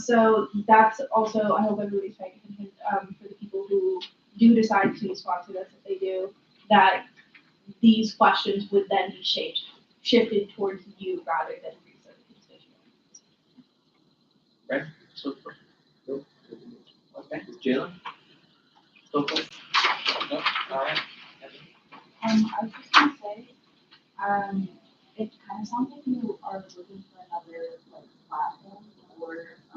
So that's also, I hope everybody's paying attention, for the people who do decide to sponsor this, if they do, that these questions would then be shifted towards you rather than research constituents. Right? So, okay, Jalen? Go for it. No? All right. I was just gonna say, it kind of sounds like you are looking for another like platform or I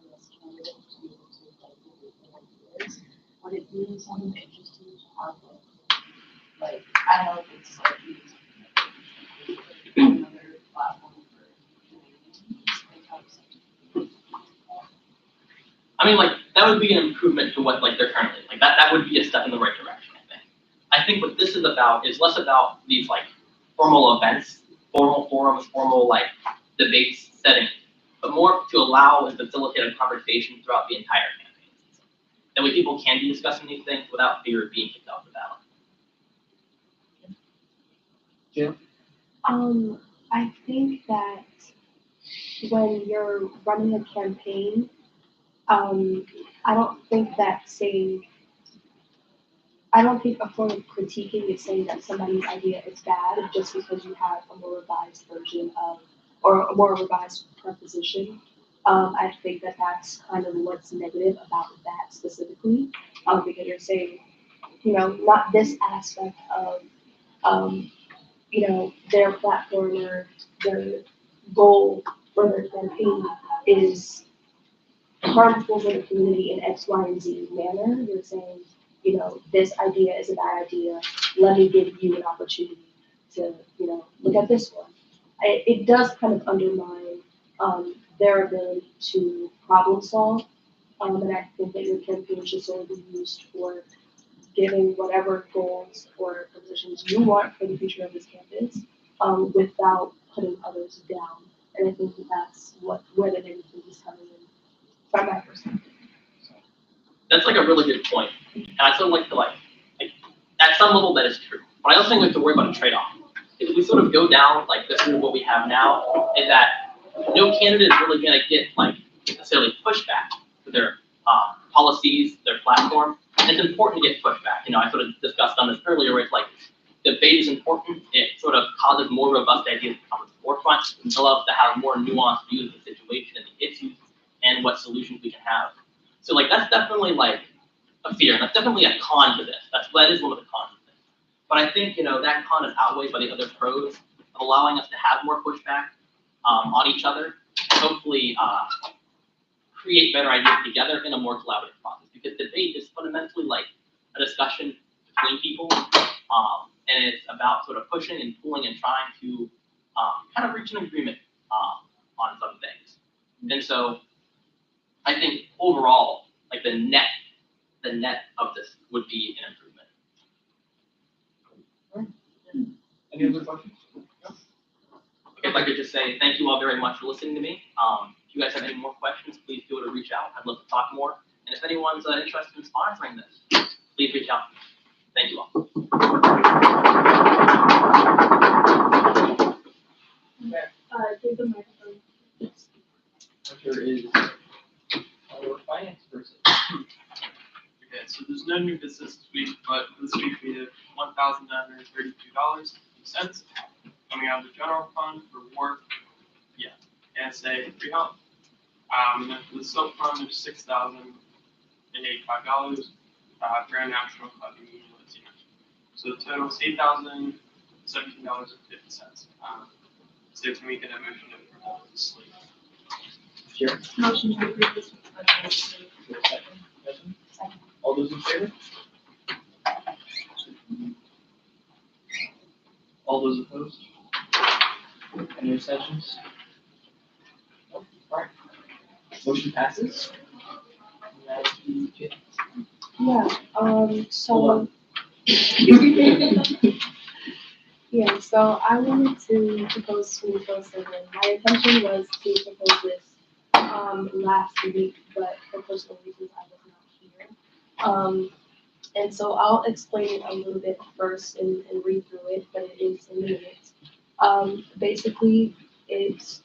guess candidate to be able to like debate their ideas. Would it be something interesting to have like I don't know if it's like another platform for I mean, like, that would be an improvement to what, like, they're currently, like, that would be a step in the right direction, I think. I think what this is about is less about these, like, formal events, formal forums, formal, like, debates setting, but more to allow and facilitate a conversation throughout the entire campaign season. That way people can be discussing these things without fear of being kicked off the ballot. Jim? I think that when you're running a campaign, I don't think a form of critiquing is saying that somebody's idea is bad just because you have a more revised version of, or a more revised proposition. I think that that's kind of what's negative about that specifically, because you're saying, you know, not this aspect of, you know, their platform or their goal for their campaign is harmful for the community in X, Y, and Z manner. You're saying you know, this idea is a bad idea. Let me give you an opportunity to, you know, look at this one. It does kind of undermine their ability to problem solve. And I think that your campaign should sort of be used for giving whatever goals or positions you want for the future of this campus, without putting others down. And I think that that's where the negativity is coming in from my perspective. That's like a really good point. And I sort of like to at some level that is true. But I also think we have to worry about a trade-off. If we sort of go down like this is what we have now, is that no candidate is really gonna get like necessarily pushback for their policies, their platform. And it's important to get pushback. You know, I sort of discussed on this earlier where it's like debate is important. It sort of causes more robust ideas to come to the forefront. It allows us to have more nuanced views of the situation and the issues and what solutions we can have. So like that's definitely like a fear. That's definitely a con to this. That is one of the cons of this. But I think, you know, that con is outweighed by the other pros of allowing us to have more pushback on each other. Hopefully create better ideas together in a more collaborative process. Because debate is fundamentally like a discussion between people. And it's about sort of pushing and pulling and trying to kind of reach an agreement on some things. And so I think overall, like the net of this would be an improvement. Any other questions? If I could just say thank you all very much for listening to me. If you guys have any more questions, please feel free to reach out. I'd love to talk more. And if anyone's interested in sponsoring this, please reach out. Thank you all. Give the microphone. There is our finance person. Okay, so there's no new business this week, but this week we have $1,932.50 coming out of the general fund for work, NSA free help. And then for the sub fund, there's $6,085 for our national club and union Latino. So the total is $8,017.50. So can we get a motion to approve this slate? Sure. Motion to approve this. Second. All those in favor? All those opposed? Any abstentions? All right. Motion passes. Now to Jane. Yeah, so. Yeah, so I wanted to propose 24/7. My intention was to propose this last week, but for personal reasons I was not here. And so I'll explain it a little bit first and read through it, but it is in minutes. Basically, it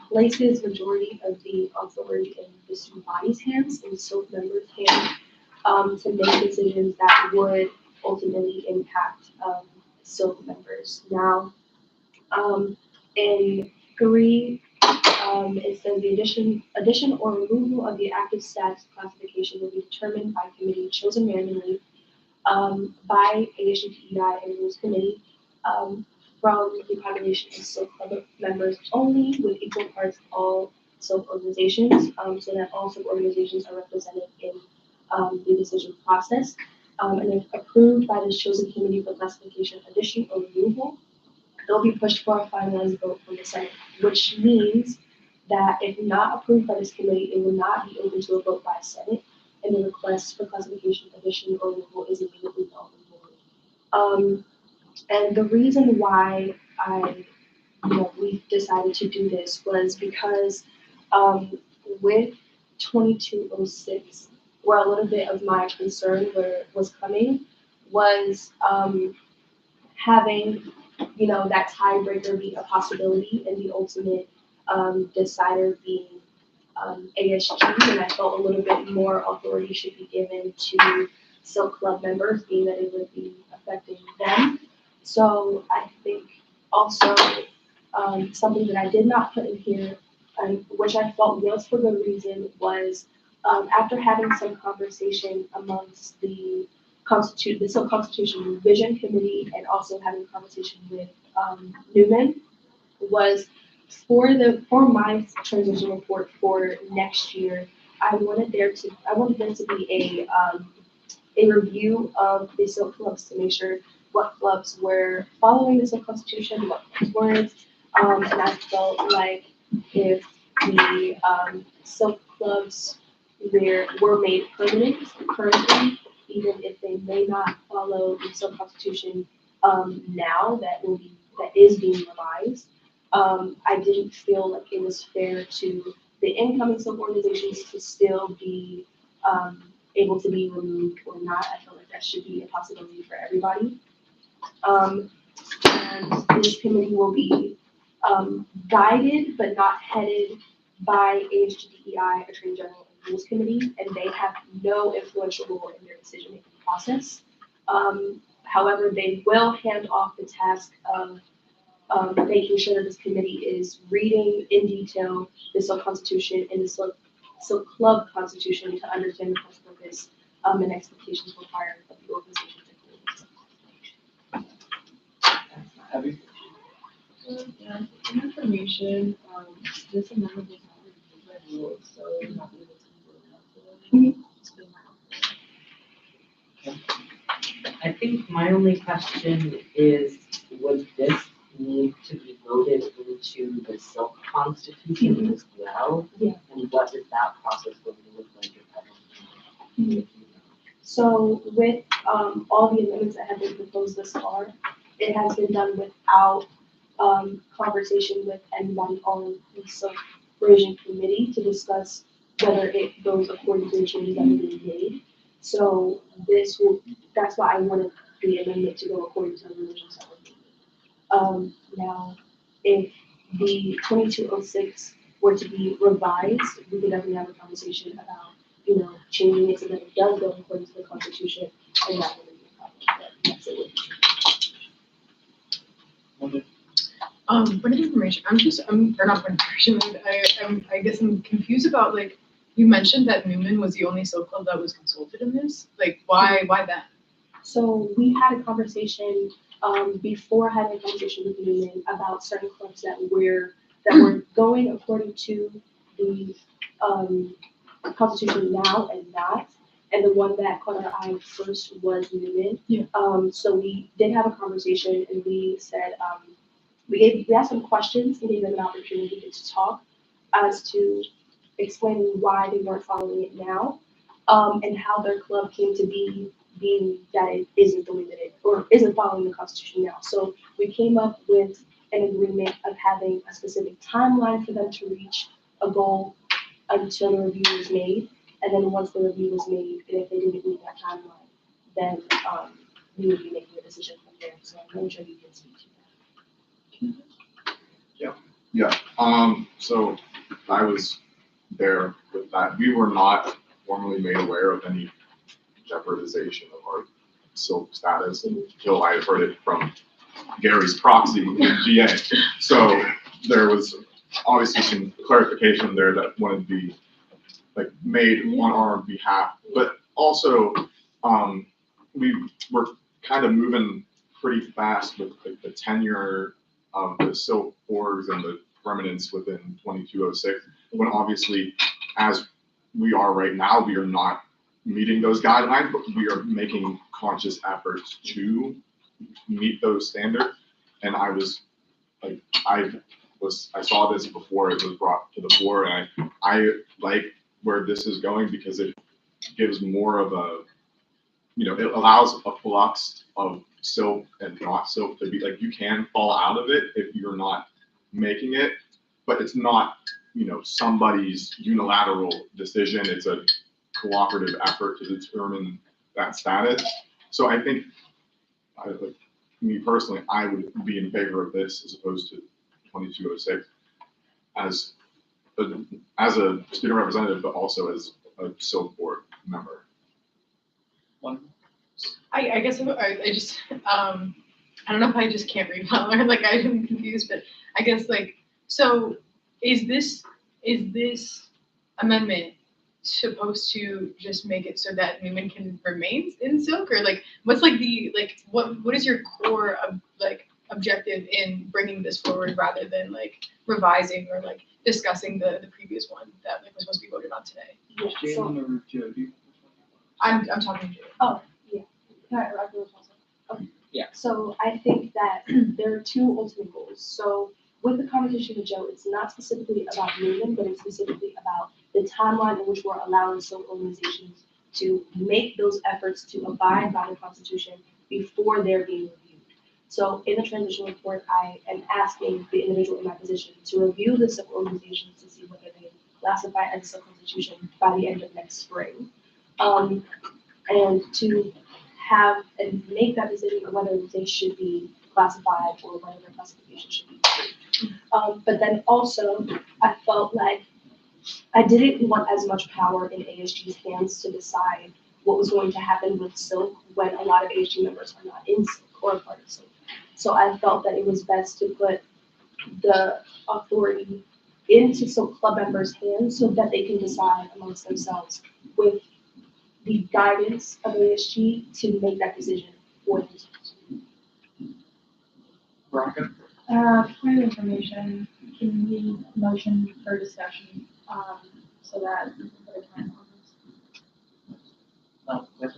places majority of the authority in the student body's hands and SILC members' hands to make decisions that would ultimately impact SILC members. Now, in 3, it says the addition or removal of the active status classification will be determined by committee chosen randomly by ASUPEI and Rules Committee from the population of SILC club members only, with equal parts of all SILC organizations, so that all SILC organizations are represented in the decision process. And if approved by the chosen committee for classification, addition, or removal, they'll be pushed for a finalized vote from the Senate, which means that if not approved by this committee, it will not be open to a vote by Senate, and the request for classification, addition, or removal is immediately null and void. And the reason why we decided to do this was because with 2206, where a little bit of my concern was coming was having, that tiebreaker be a possibility and the ultimate decider being ASG, and I felt a little bit more authority should be given to SILC club members, being that it would be affecting them. So I think also something that I did not put in here, which I felt was for good reason, was after having some conversation amongst the SILC Constitution Revision Committee and also having a conversation with Newman, was for my transition report for next year, I wanted there to be a review of the Silk clubs to make sure what clubs were following the Silk Constitution, what clubs weren't. And I felt like if the Silk clubs were made permanent currently, even if they may not follow the Silk Constitution now that is being revised. I didn't feel like it was fair to the incoming Silk organizations to still be able to be removed or not. I feel like that should be a possibility for everybody. And this committee will be guided but not headed by ASGDEI, Attorney General and Rules Committee, and they have no influential role in their decision-making process. However, they will hand off the task of making sure that this committee is reading in detail the Silk Constitution and the Silk Club Constitution to understand the purpose and expectations required of the organization. Abby? Yeah, for information, this amendment was not reviewed by rules, so we're not able to vote on it. I think my only question is, would this need to be voted into the Silk Constitution as well? Yeah. And what is that process going to look like if that? So with all the amendments that have been proposed thus far, it has been done without conversation with anybody on the Silk Revision Committee to discuss whether it goes according to the changes that have been made. So that's why I wanted the amendment to go according to the revisions that were made. Now, if the 2206 were to be revised, we could definitely have a conversation about, changing it so that it does go according to the Constitution, and that wouldn't be a problem. But yes, it would. Point of information, or not point of information, I guess I'm confused about, like, you mentioned that Newman was the only Silk club that was consulted in this, like, why that? So we had a conversation, before having a conversation with Newman about certain clubs that were going according to the, Constitution now and not, and the one that caught our eye first was Newman. Yeah. So we did have a conversation and we said, we asked some questions and gave them an opportunity to talk as to explaining why they weren't following it now, and how their club came to be, being that it isn't the way that it, or isn't following the Constitution now. So we came up with an agreement of having a specific timeline for them to reach a goal until the review was made, and then once the review was made, and if they didn't meet that timeline, then we would be making a decision from there. So I'm not sure you can speak to that. Yeah, so I was there with that. We were not formally made aware of any jeopardization of our Silk status until I heard it from Gary's proxy in GA. So there was obviously some clarification there that wanted to be made on our behalf, but also we were kind of moving pretty fast with the tenure of the Silk orgs and the permanence within 2206, when obviously, as we are right now, we are not meeting those guidelines, but we are making conscious efforts to meet those standards. And I saw this before it was brought to the floor, and I like where this is going because it gives more of a, it allows a flux of Silk and not Silk to be you can fall out of it if you're not making it, but it's not, somebody's unilateral decision. It's a cooperative effort to determine that status. So I think, me personally, I would be in favor of this as opposed to 2206 as a student representative, but also as a Silk board member. I guess I just, I don't know if I just can't read well or I'm confused, but I guess so is this amendment supposed to just make it so that Newman can remain in Silk, or what's what is your core objective in bringing this forward rather than revising or discussing the previous one that was supposed to be voted on today? Yeah, so I'm talking to you. Oh, yeah. Alright, Roger was also. Okay. Yeah. So I think that there are two ultimate goals. So with the conversation with Joe, it's not specifically about Newman, but it's specifically about the timeline in which we're allowing some organizations to make those efforts to abide by the Constitution before they're being reviewed. So in the transition report, I am asking the individual in my position to review the civil organizations to see whether they classify as a sub-constitution by the end of next spring. And to have and make that decision of whether they should be classified or whether their classification should be approved. But then also, I felt like I didn't want as much power in ASG's hands to decide what was going to happen with Silk when a lot of ASG members are not in Silk or a part of Silk. So I felt that it was best to put the authority into Silk Club members' hands so that they can decide amongst themselves with the guidance of ASG to make that decision for themselves. Veronica? Point of information, can we motion for discussion, so that we can put a time on this?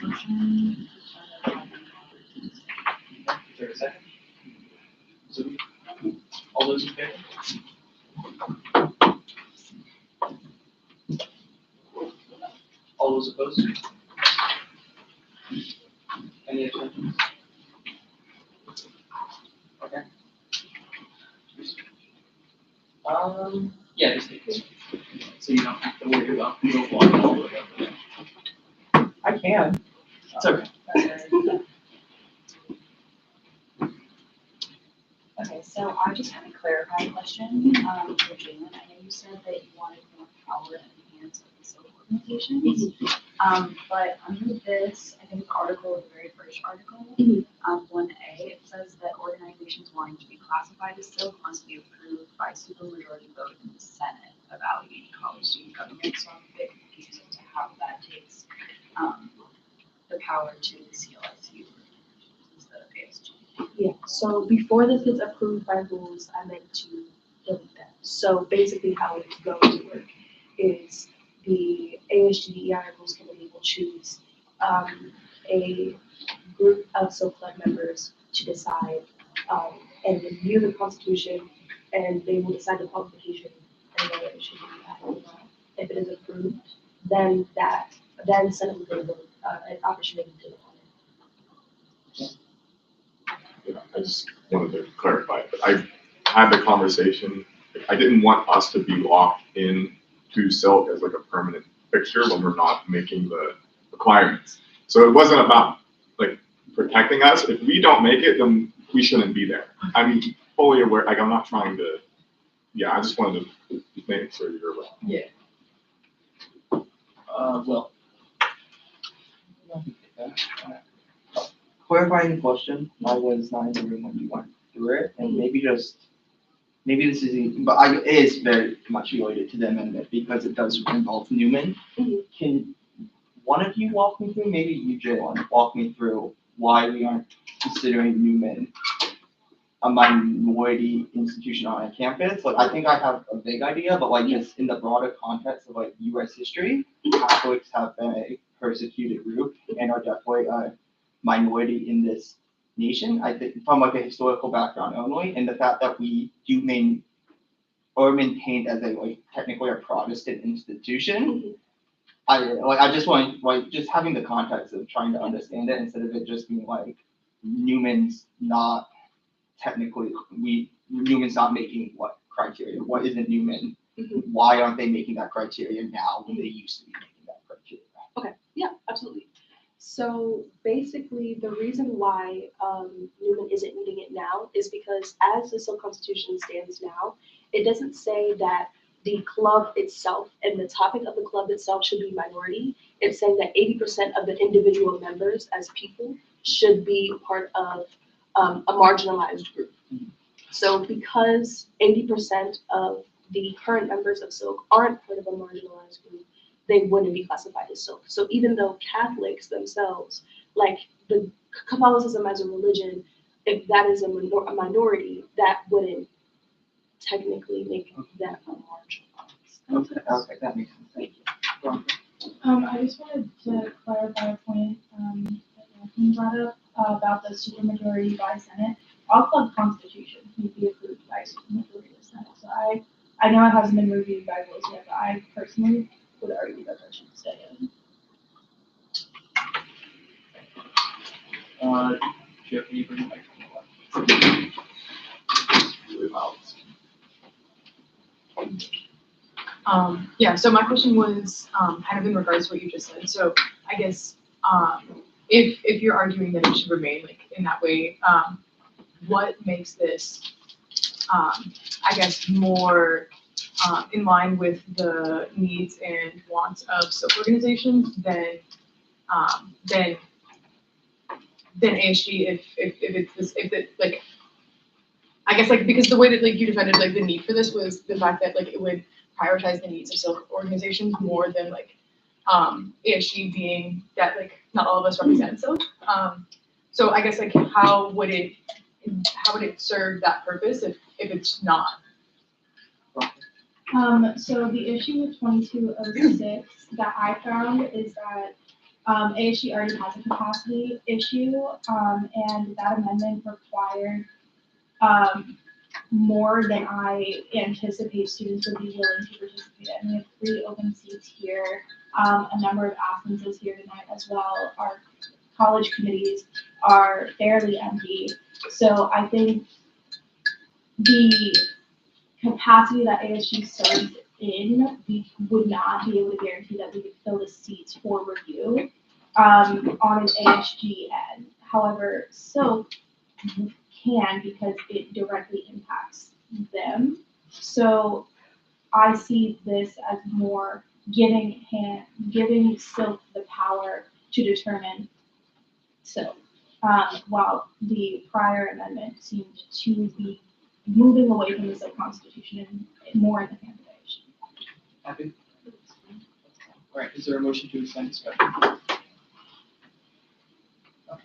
Motion. Is there a second? Zubi? All those in favor? All those opposed? Any abstentions? Okay. Yeah, just take this. So you don't have to worry about no walking all the way up there. I can. It's okay. Okay, so I just had a clarifying question, for Jalen. I know you said that you wanted more power in the hands of the civil organizations. But under this, I think article, the very first article, 1A, it says that organizations wanting to be classified as silk must be approved by supermajority vote in the Senate of Allegheny College Student Government. So I'm a bit confused as to how that takes, the power to the CLSU instead of ASG. Yeah, so before this gets approved by rules, I meant to delete that. So basically how it's going to work is the ASGDE articles committee will choose a group of Silk Club members to decide and review the Constitution, and they will decide the qualification and whether it should be added or not. If it is approved, then Senate will give an opportunity to vote on it. Yeah, I just wanted to clarify, but I had the conversation, I didn't want us to be locked in to Silk as like a permanent fixture when we're not making the requirements. So it wasn't about like protecting us. If we don't make it, then we shouldn't be there. I'm fully aware, like I'm not trying to, I just wanted to make sure you're aware. Yeah. Well. Clarifying the question, I was not in the room when you went through it, and maybe this isn't, but it is very much related to the amendment because it does involve Newman. Can one of you walk me through, maybe you, Jalen, walk me through why we aren't considering Newman a minority institution on a campus? Like, I think I have a big idea, but like just in the broader context of like US history, Catholics have been a persecuted group and are definitely a minority in this nation. I think from like a historical background only, and the fact that we do maintained as a like technically a Protestant institution. I just want like just having the context of trying to understand it instead of it just being like Newman's not technically Newman's not making what criteria? What isn't Newman? Why aren't they making that criteria now when they used to be making that criteria? Okay, yeah, absolutely. So basically, the reason why Newman isn't meeting it now is because as the Silk Constitution stands now, it doesn't say that the club itself and the topic of the club itself should be minority. It's saying that 80% of the individual members as people should be part of a marginalized group. So because 80% of the current members of Silk aren't part of a marginalized group, they wouldn't be classified as Silk. So even though Catholics themselves, like the Catholicism as a religion, if that is a minority, that wouldn't technically make them a marginalized. Okay, that makes sense. Thank you. I just wanted to clarify a point, that Anthony brought up, about the supermajority by Senate. Our club constitution need to be approved by supermajority of Senate, so I know it hasn't been reviewed by both yet, but I personally would argue that that should stay in. Jeff, can you bring it back to the left? Really loud. Yeah, so my question was, kind of in regards to what you just said, so I guess, if you're arguing that it should remain like in that way, what makes this, I guess, more, in line with the needs and wants of SILT organizations than ASG if it's this, if it, like, I guess, like, because the way that, like, you defended, like, the need for this was the fact that, like, it would prioritize the needs of SILT organizations more than, like, ASG being that, like, not all of us represent SILT. So I guess, like, how would it serve that purpose if it's not? So the issue with 2206 that I found is that ASG already has a capacity issue, and that amendment required more than I anticipate students would be willing to participate in. We have 3 open seats here, a number of absences here tonight as well. Our college committees are fairly empty, so I think the capacity that ASG serves in, we would not be able to guarantee that we could fill the seats for review on an ASG end. However, SILT can because it directly impacts them. So I see this as more giving SILT the power to determine SILT, while the prior amendment seemed to be moving away from the SILT constitution and more in the hands of ASG. Happy? All right, is there a motion to extend discussion? No.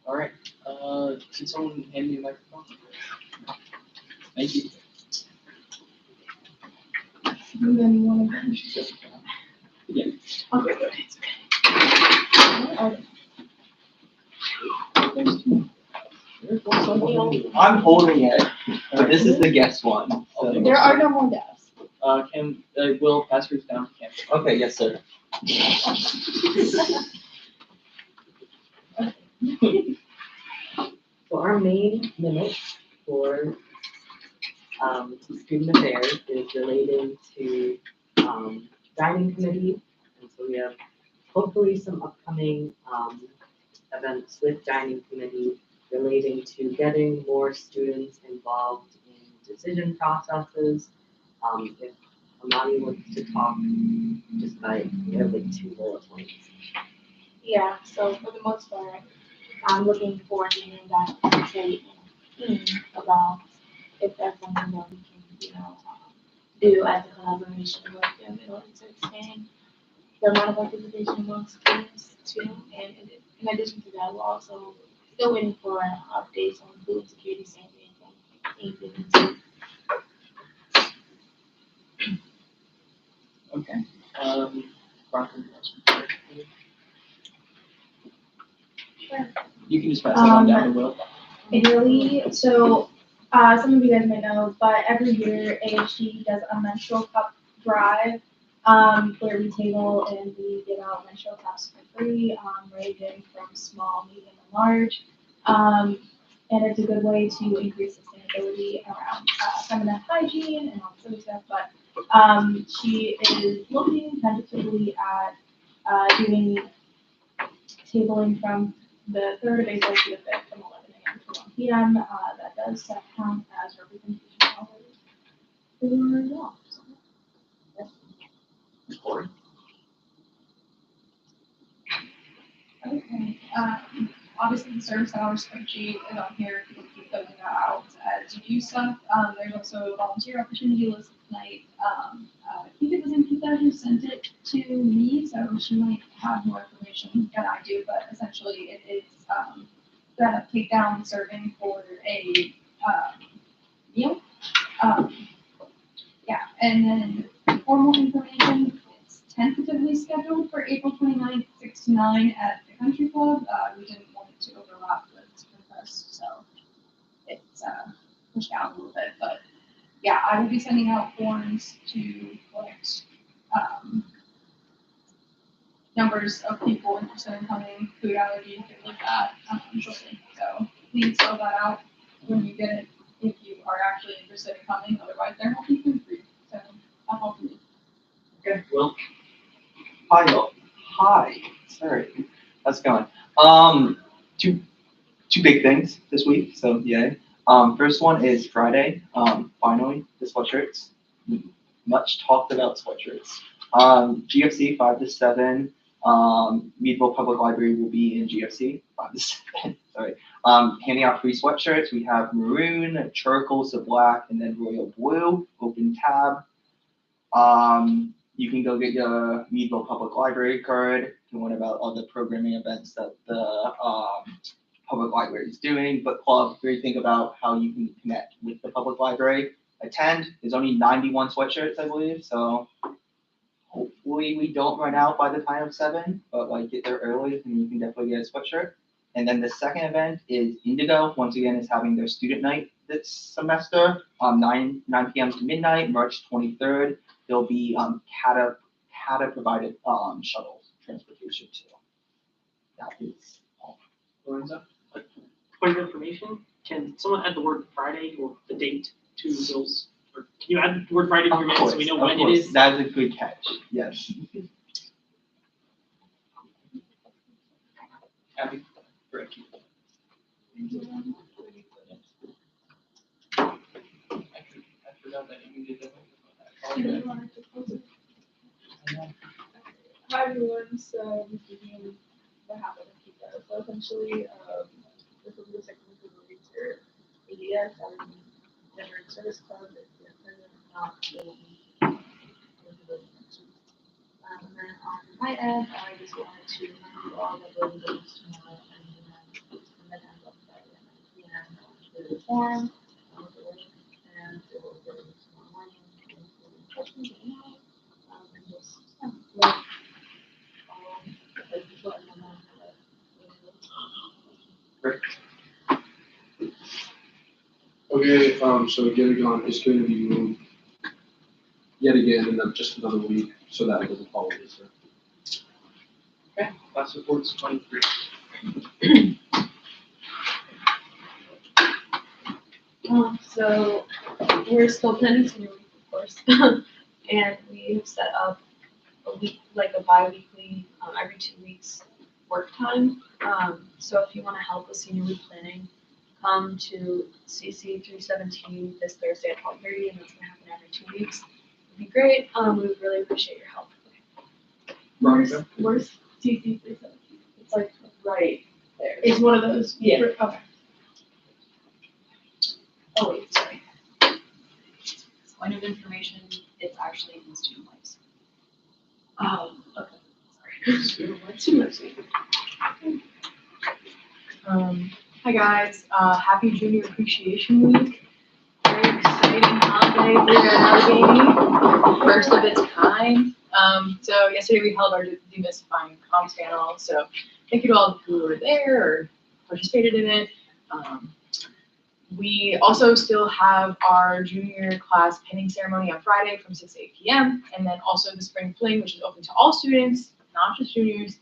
All right, can someone hand me a microphone? Thank you. And then one of them. Yeah. Okay, good. I'm holding it, but this is the guest one. So. There are no more desks. Will pass yours down to Cam. Okay, yes, sir. So our main minute for student affairs is relating to dining committee. And so we have hopefully some upcoming events with dining committee relating to getting more students involved in decision processes. If Amani wants to talk, just by, we have like 2 bullet points. Yeah, so for the most part, I'm looking forward to hearing that say about if that's something that we can, do as a collaboration with them in order to expand the amount of participation amongst students too. And in addition to that, we're also still waiting for updates on food security standards and anything. Okay, Crocker, Sure. you can just pass that on down to Will. Ideally, so some of you guys might know, but every year ASG does a menstrual cup drive where we table and we give out menstrual cups for free, ranging from small, medium, and large. And it's a good way to increase sustainability around feminine hygiene and all this other stuff. But she is looking tentatively at doing tabling from the 3rd of April to the 5th from 11 a.m. to 1 p.m. That does count as representation hours for y'all. Corey? Okay, obviously the service hours spreadsheet is on here, people keep filling that out as you do stuff. There's also a volunteer opportunity listed tonight. I think it was in Pizza who sent it to me, so she might have more information than I do, but essentially it is, the take-down serving for a, meal. Yeah, and then formal information, it's tentatively scheduled for April 29th, 6 to 9 at the country club. We didn't want it to overlap with Springfest, so it's pushed out a little bit. But yeah, I will be sending out forms to collect numbers of people interested in coming, food allergy, things like that, shortly. So please fill that out when you get it, if you are actually interested in coming. Otherwise, there won't be food for you. So that's all for me. Okay, well. Hi, y'all. Hi, sorry, how's it going? Two big things this week, so yay. First one is Friday, finally, the sweatshirts. Much talked about sweatshirts. GFC 5 to 7, Meadville Public Library will be in GFC 5 to 7, sorry. Handing out free sweatshirts, we have maroon, charcoal, so black, and then royal blue, open tab. You can go get your Meadville Public Library card if you want about all the programming events that the public library is doing. Book club, where you think about how you can connect with the public library. Attend, there's only 91 sweatshirts, I believe, so hopefully we don't run out by the time of 7, but like get there early and you can definitely get a sweatshirt. And then the second event is Indigo, once again is having their student night this semester, 9 p.m. to midnight, March 23rd. There'll be CATA provided shuttle transportation too. That is all. Lorenzo? Point of information, can someone add the word Friday or the date to Bill's, or can you add the word Friday to your minutes so we know when it is? That is a good catch, yes. Abby? Rick? I forgot that you did that. Hi everyone, so this evening what happened with Kika. So essentially, this will be the second week of the winter ADS and Veteran Service Club. If you're present or not, it will be and then on my end, I just wanted to remind you all that we'll be going tomorrow and then on Friday at 9 p.m. to the forum with the link, and it will be tomorrow morning with questions and email. And just let people know that Okay, so Gilligan is going to be moved yet again in just another week, so that it doesn't follow this year. Okay, class reports 23. So we're still planning to move, of course, and we've set up a week, like a bi-weekly, every 2 weeks work time. So if you want to help with senior week planning, come to CC 317 this Thursday at 12:30, and that's gonna happen every 2 weeks. It'd be great. We would really appreciate your help. Where's CC 317? It's like right there. It's one of those. Yeah. Okay. Oh wait, sorry. Point of information, it's actually in the student lives. Okay. Hi guys, happy Junior Appreciation Week. Very exciting holiday here at Allegheny, first of its kind. So yesterday we held our demystifying comms panel, so thank you to all who were there or participated in it. We also still have our junior class pinning ceremony on Friday from 6 to 8 p.m. And then also the spring fling, which is open to all students, not just juniors,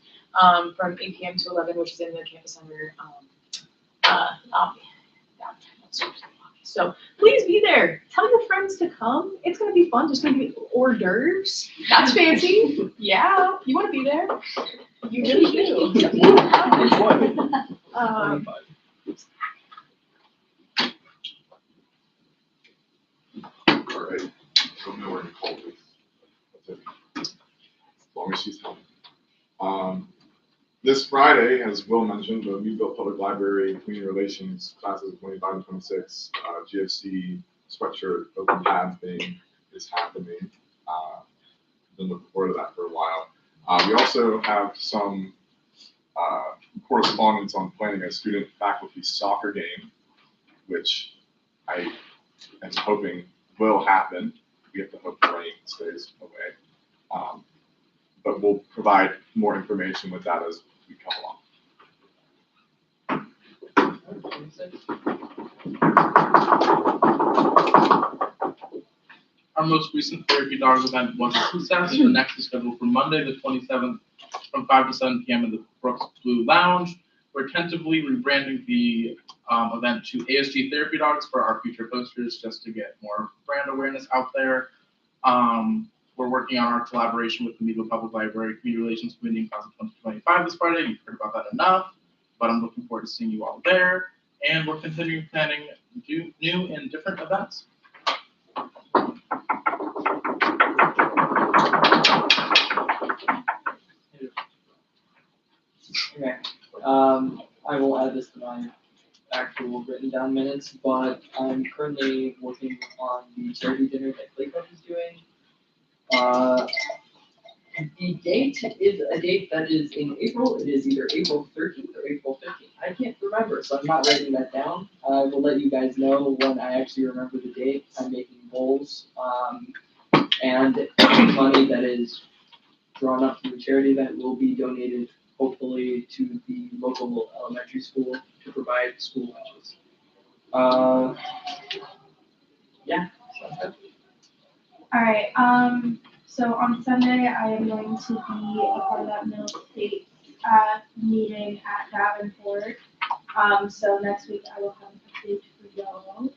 from 8 p.m. to 11, which is in the campus center. So please be there. Tell your friends to come. It's gonna be fun. There's gonna be hors d'oeuvres. That's fancy. Yeah, you want to be there. You really do. All right, don't know where Nicole is. That's it. As long as she's helping. This Friday, as Will mentioned, the Meadville Public Library Community Relations classes of 25 and 26 GFC sweatshirt open tab thing is happening. Been looking forward to that for a while. We also have some correspondence on planning a student faculty soccer game, which I am hoping will happen. We have to hope the rain stays away. but we'll provide more information with that as we come along. Our most recent Therapy Dogs event was a success. The next is scheduled for Monday, the 27th, from 5 to 7 p.m. in the Brooks Blue Lounge. We're tentatively rebranding the event to ASG Therapy Dogs for our future posters, just to get more brand awareness out there. We're working on our collaboration with the Meadville Public Library Community Relations Committee in class of 2025 this Friday. You've heard about that enough, but I'm looking forward to seeing you all there. And we're continuing planning new and different events. Okay, I will add this to my actual written down minutes, but I'm currently working on the charity dinner that Clay Club is doing. The date is a date that is in April. It is either April 13th or April 15th. I can't remember, so I'm not writing that down. I will let you guys know when I actually remember the date. I'm making goals, and money that is drawn up from the charity event will be donated, hopefully, to the local elementary school to provide school lunches. Yeah, sounds good. All right, so on Sunday, I am going to be a part of that middle state, meeting at Davenport. So next week I will have an update for y'all.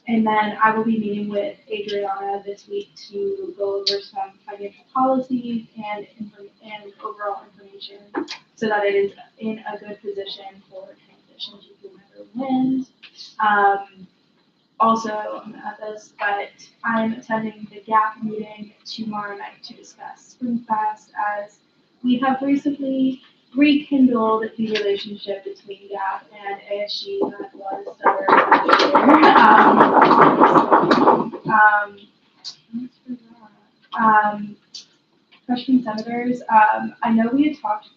And then I will be meeting with Adriana this week to go over some financial policies and overall information so that it is in a good position for transition to whomever wins. Also, I'm gonna add this, but I'm attending the GAP meeting tomorrow night to discuss SpringFest, as we have recently rekindled the relationship between GAP and ASG that was stubborn. Freshman senators, I know we had talked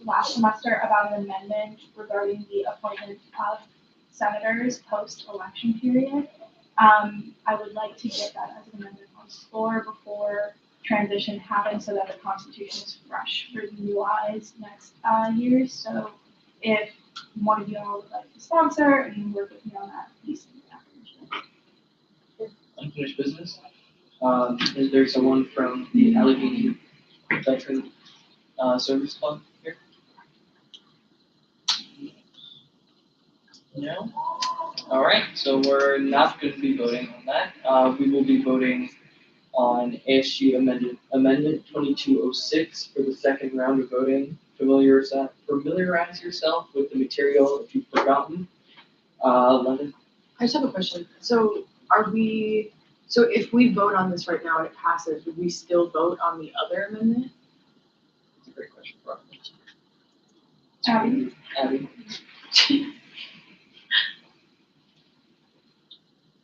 last semester about an amendment regarding the appointment of senators post-election period. I would like to get that as an amendment on the floor before transition happens so that the Constitution is fresh for new eyes next year. So if one of y'all would like to sponsor and work with me on that, please send me that. Unfinished business. Is there someone from the Allegheny Veteran Service Club here? No? All right, so we're not going to be voting on that. We will be voting on ASG Amendment 2206 for the second round of voting. Familiarize yourself with the material if you've forgotten. London? I just have a question. So if we vote on this right now and it passes, would we still vote on the other amendment? That's a great question, Rob. Abby?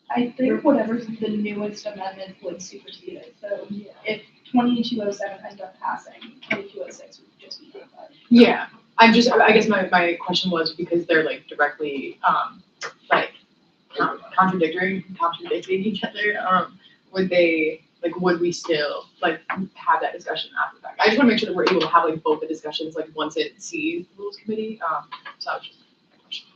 I think whatever's the newest amendment would supersede it. So if 2207 ends up passing, 2206 would just be notified. Yeah, I guess my question was because they're like directly, contradicting each other, would we still have that discussion after the fact? I just wanna make sure that we're able to have both the discussions once it sees the rules committee, so that was just my question.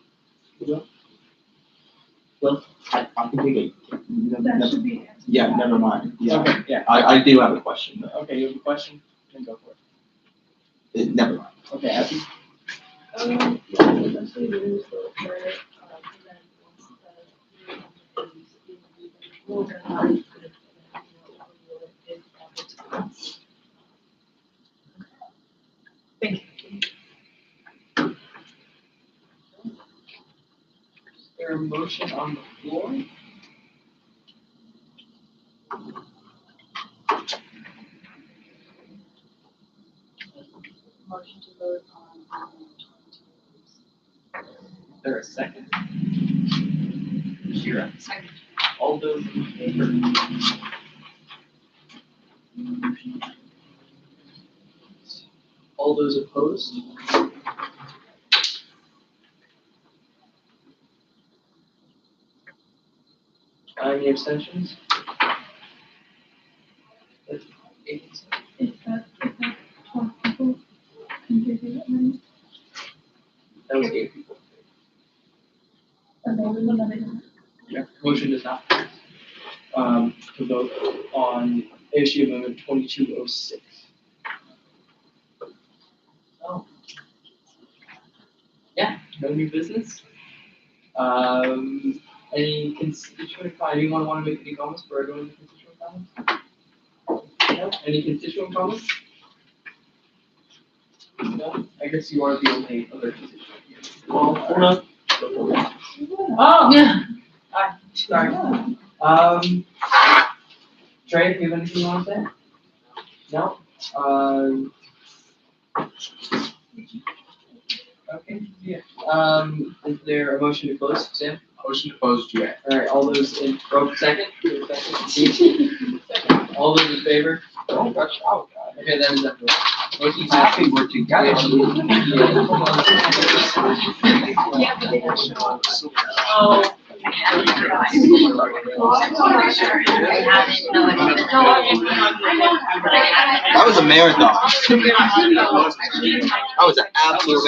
Well, I can take it. That should be answered. Yeah, never mind. Yeah, Okay. yeah, I do have a question. Okay, you have a question? Then go for it. Never mind. Okay, Abby? Essentially, we use the credit, and then once the rules are not good, Thank you. Is there a motion on the floor? motion to vote on. Is there a second? Shira. Second. All those in favor? All those opposed? Any abstentions? That's 8 28 people. Yeah, motion does not pass. To vote on ASU Amendment 2206. Oh. Yeah, no new business. Any constituent, anyone want to make any comments for everyone in the constituent comments? No? Any constituent comments? No, I guess you are the only other constituent here. Well, hold on. Oh! Yeah. Hi, sorry. Trey, do you have anything you want to say? No? Okay, yeah. Is there a motion to close, Sam? Motion to close, GA. All right, all those in, second? Second. All those in favor? Don't rush out, guys. Okay, that is everyone. Motion Happy we're together. Oh. That was a marathon. That was an absolute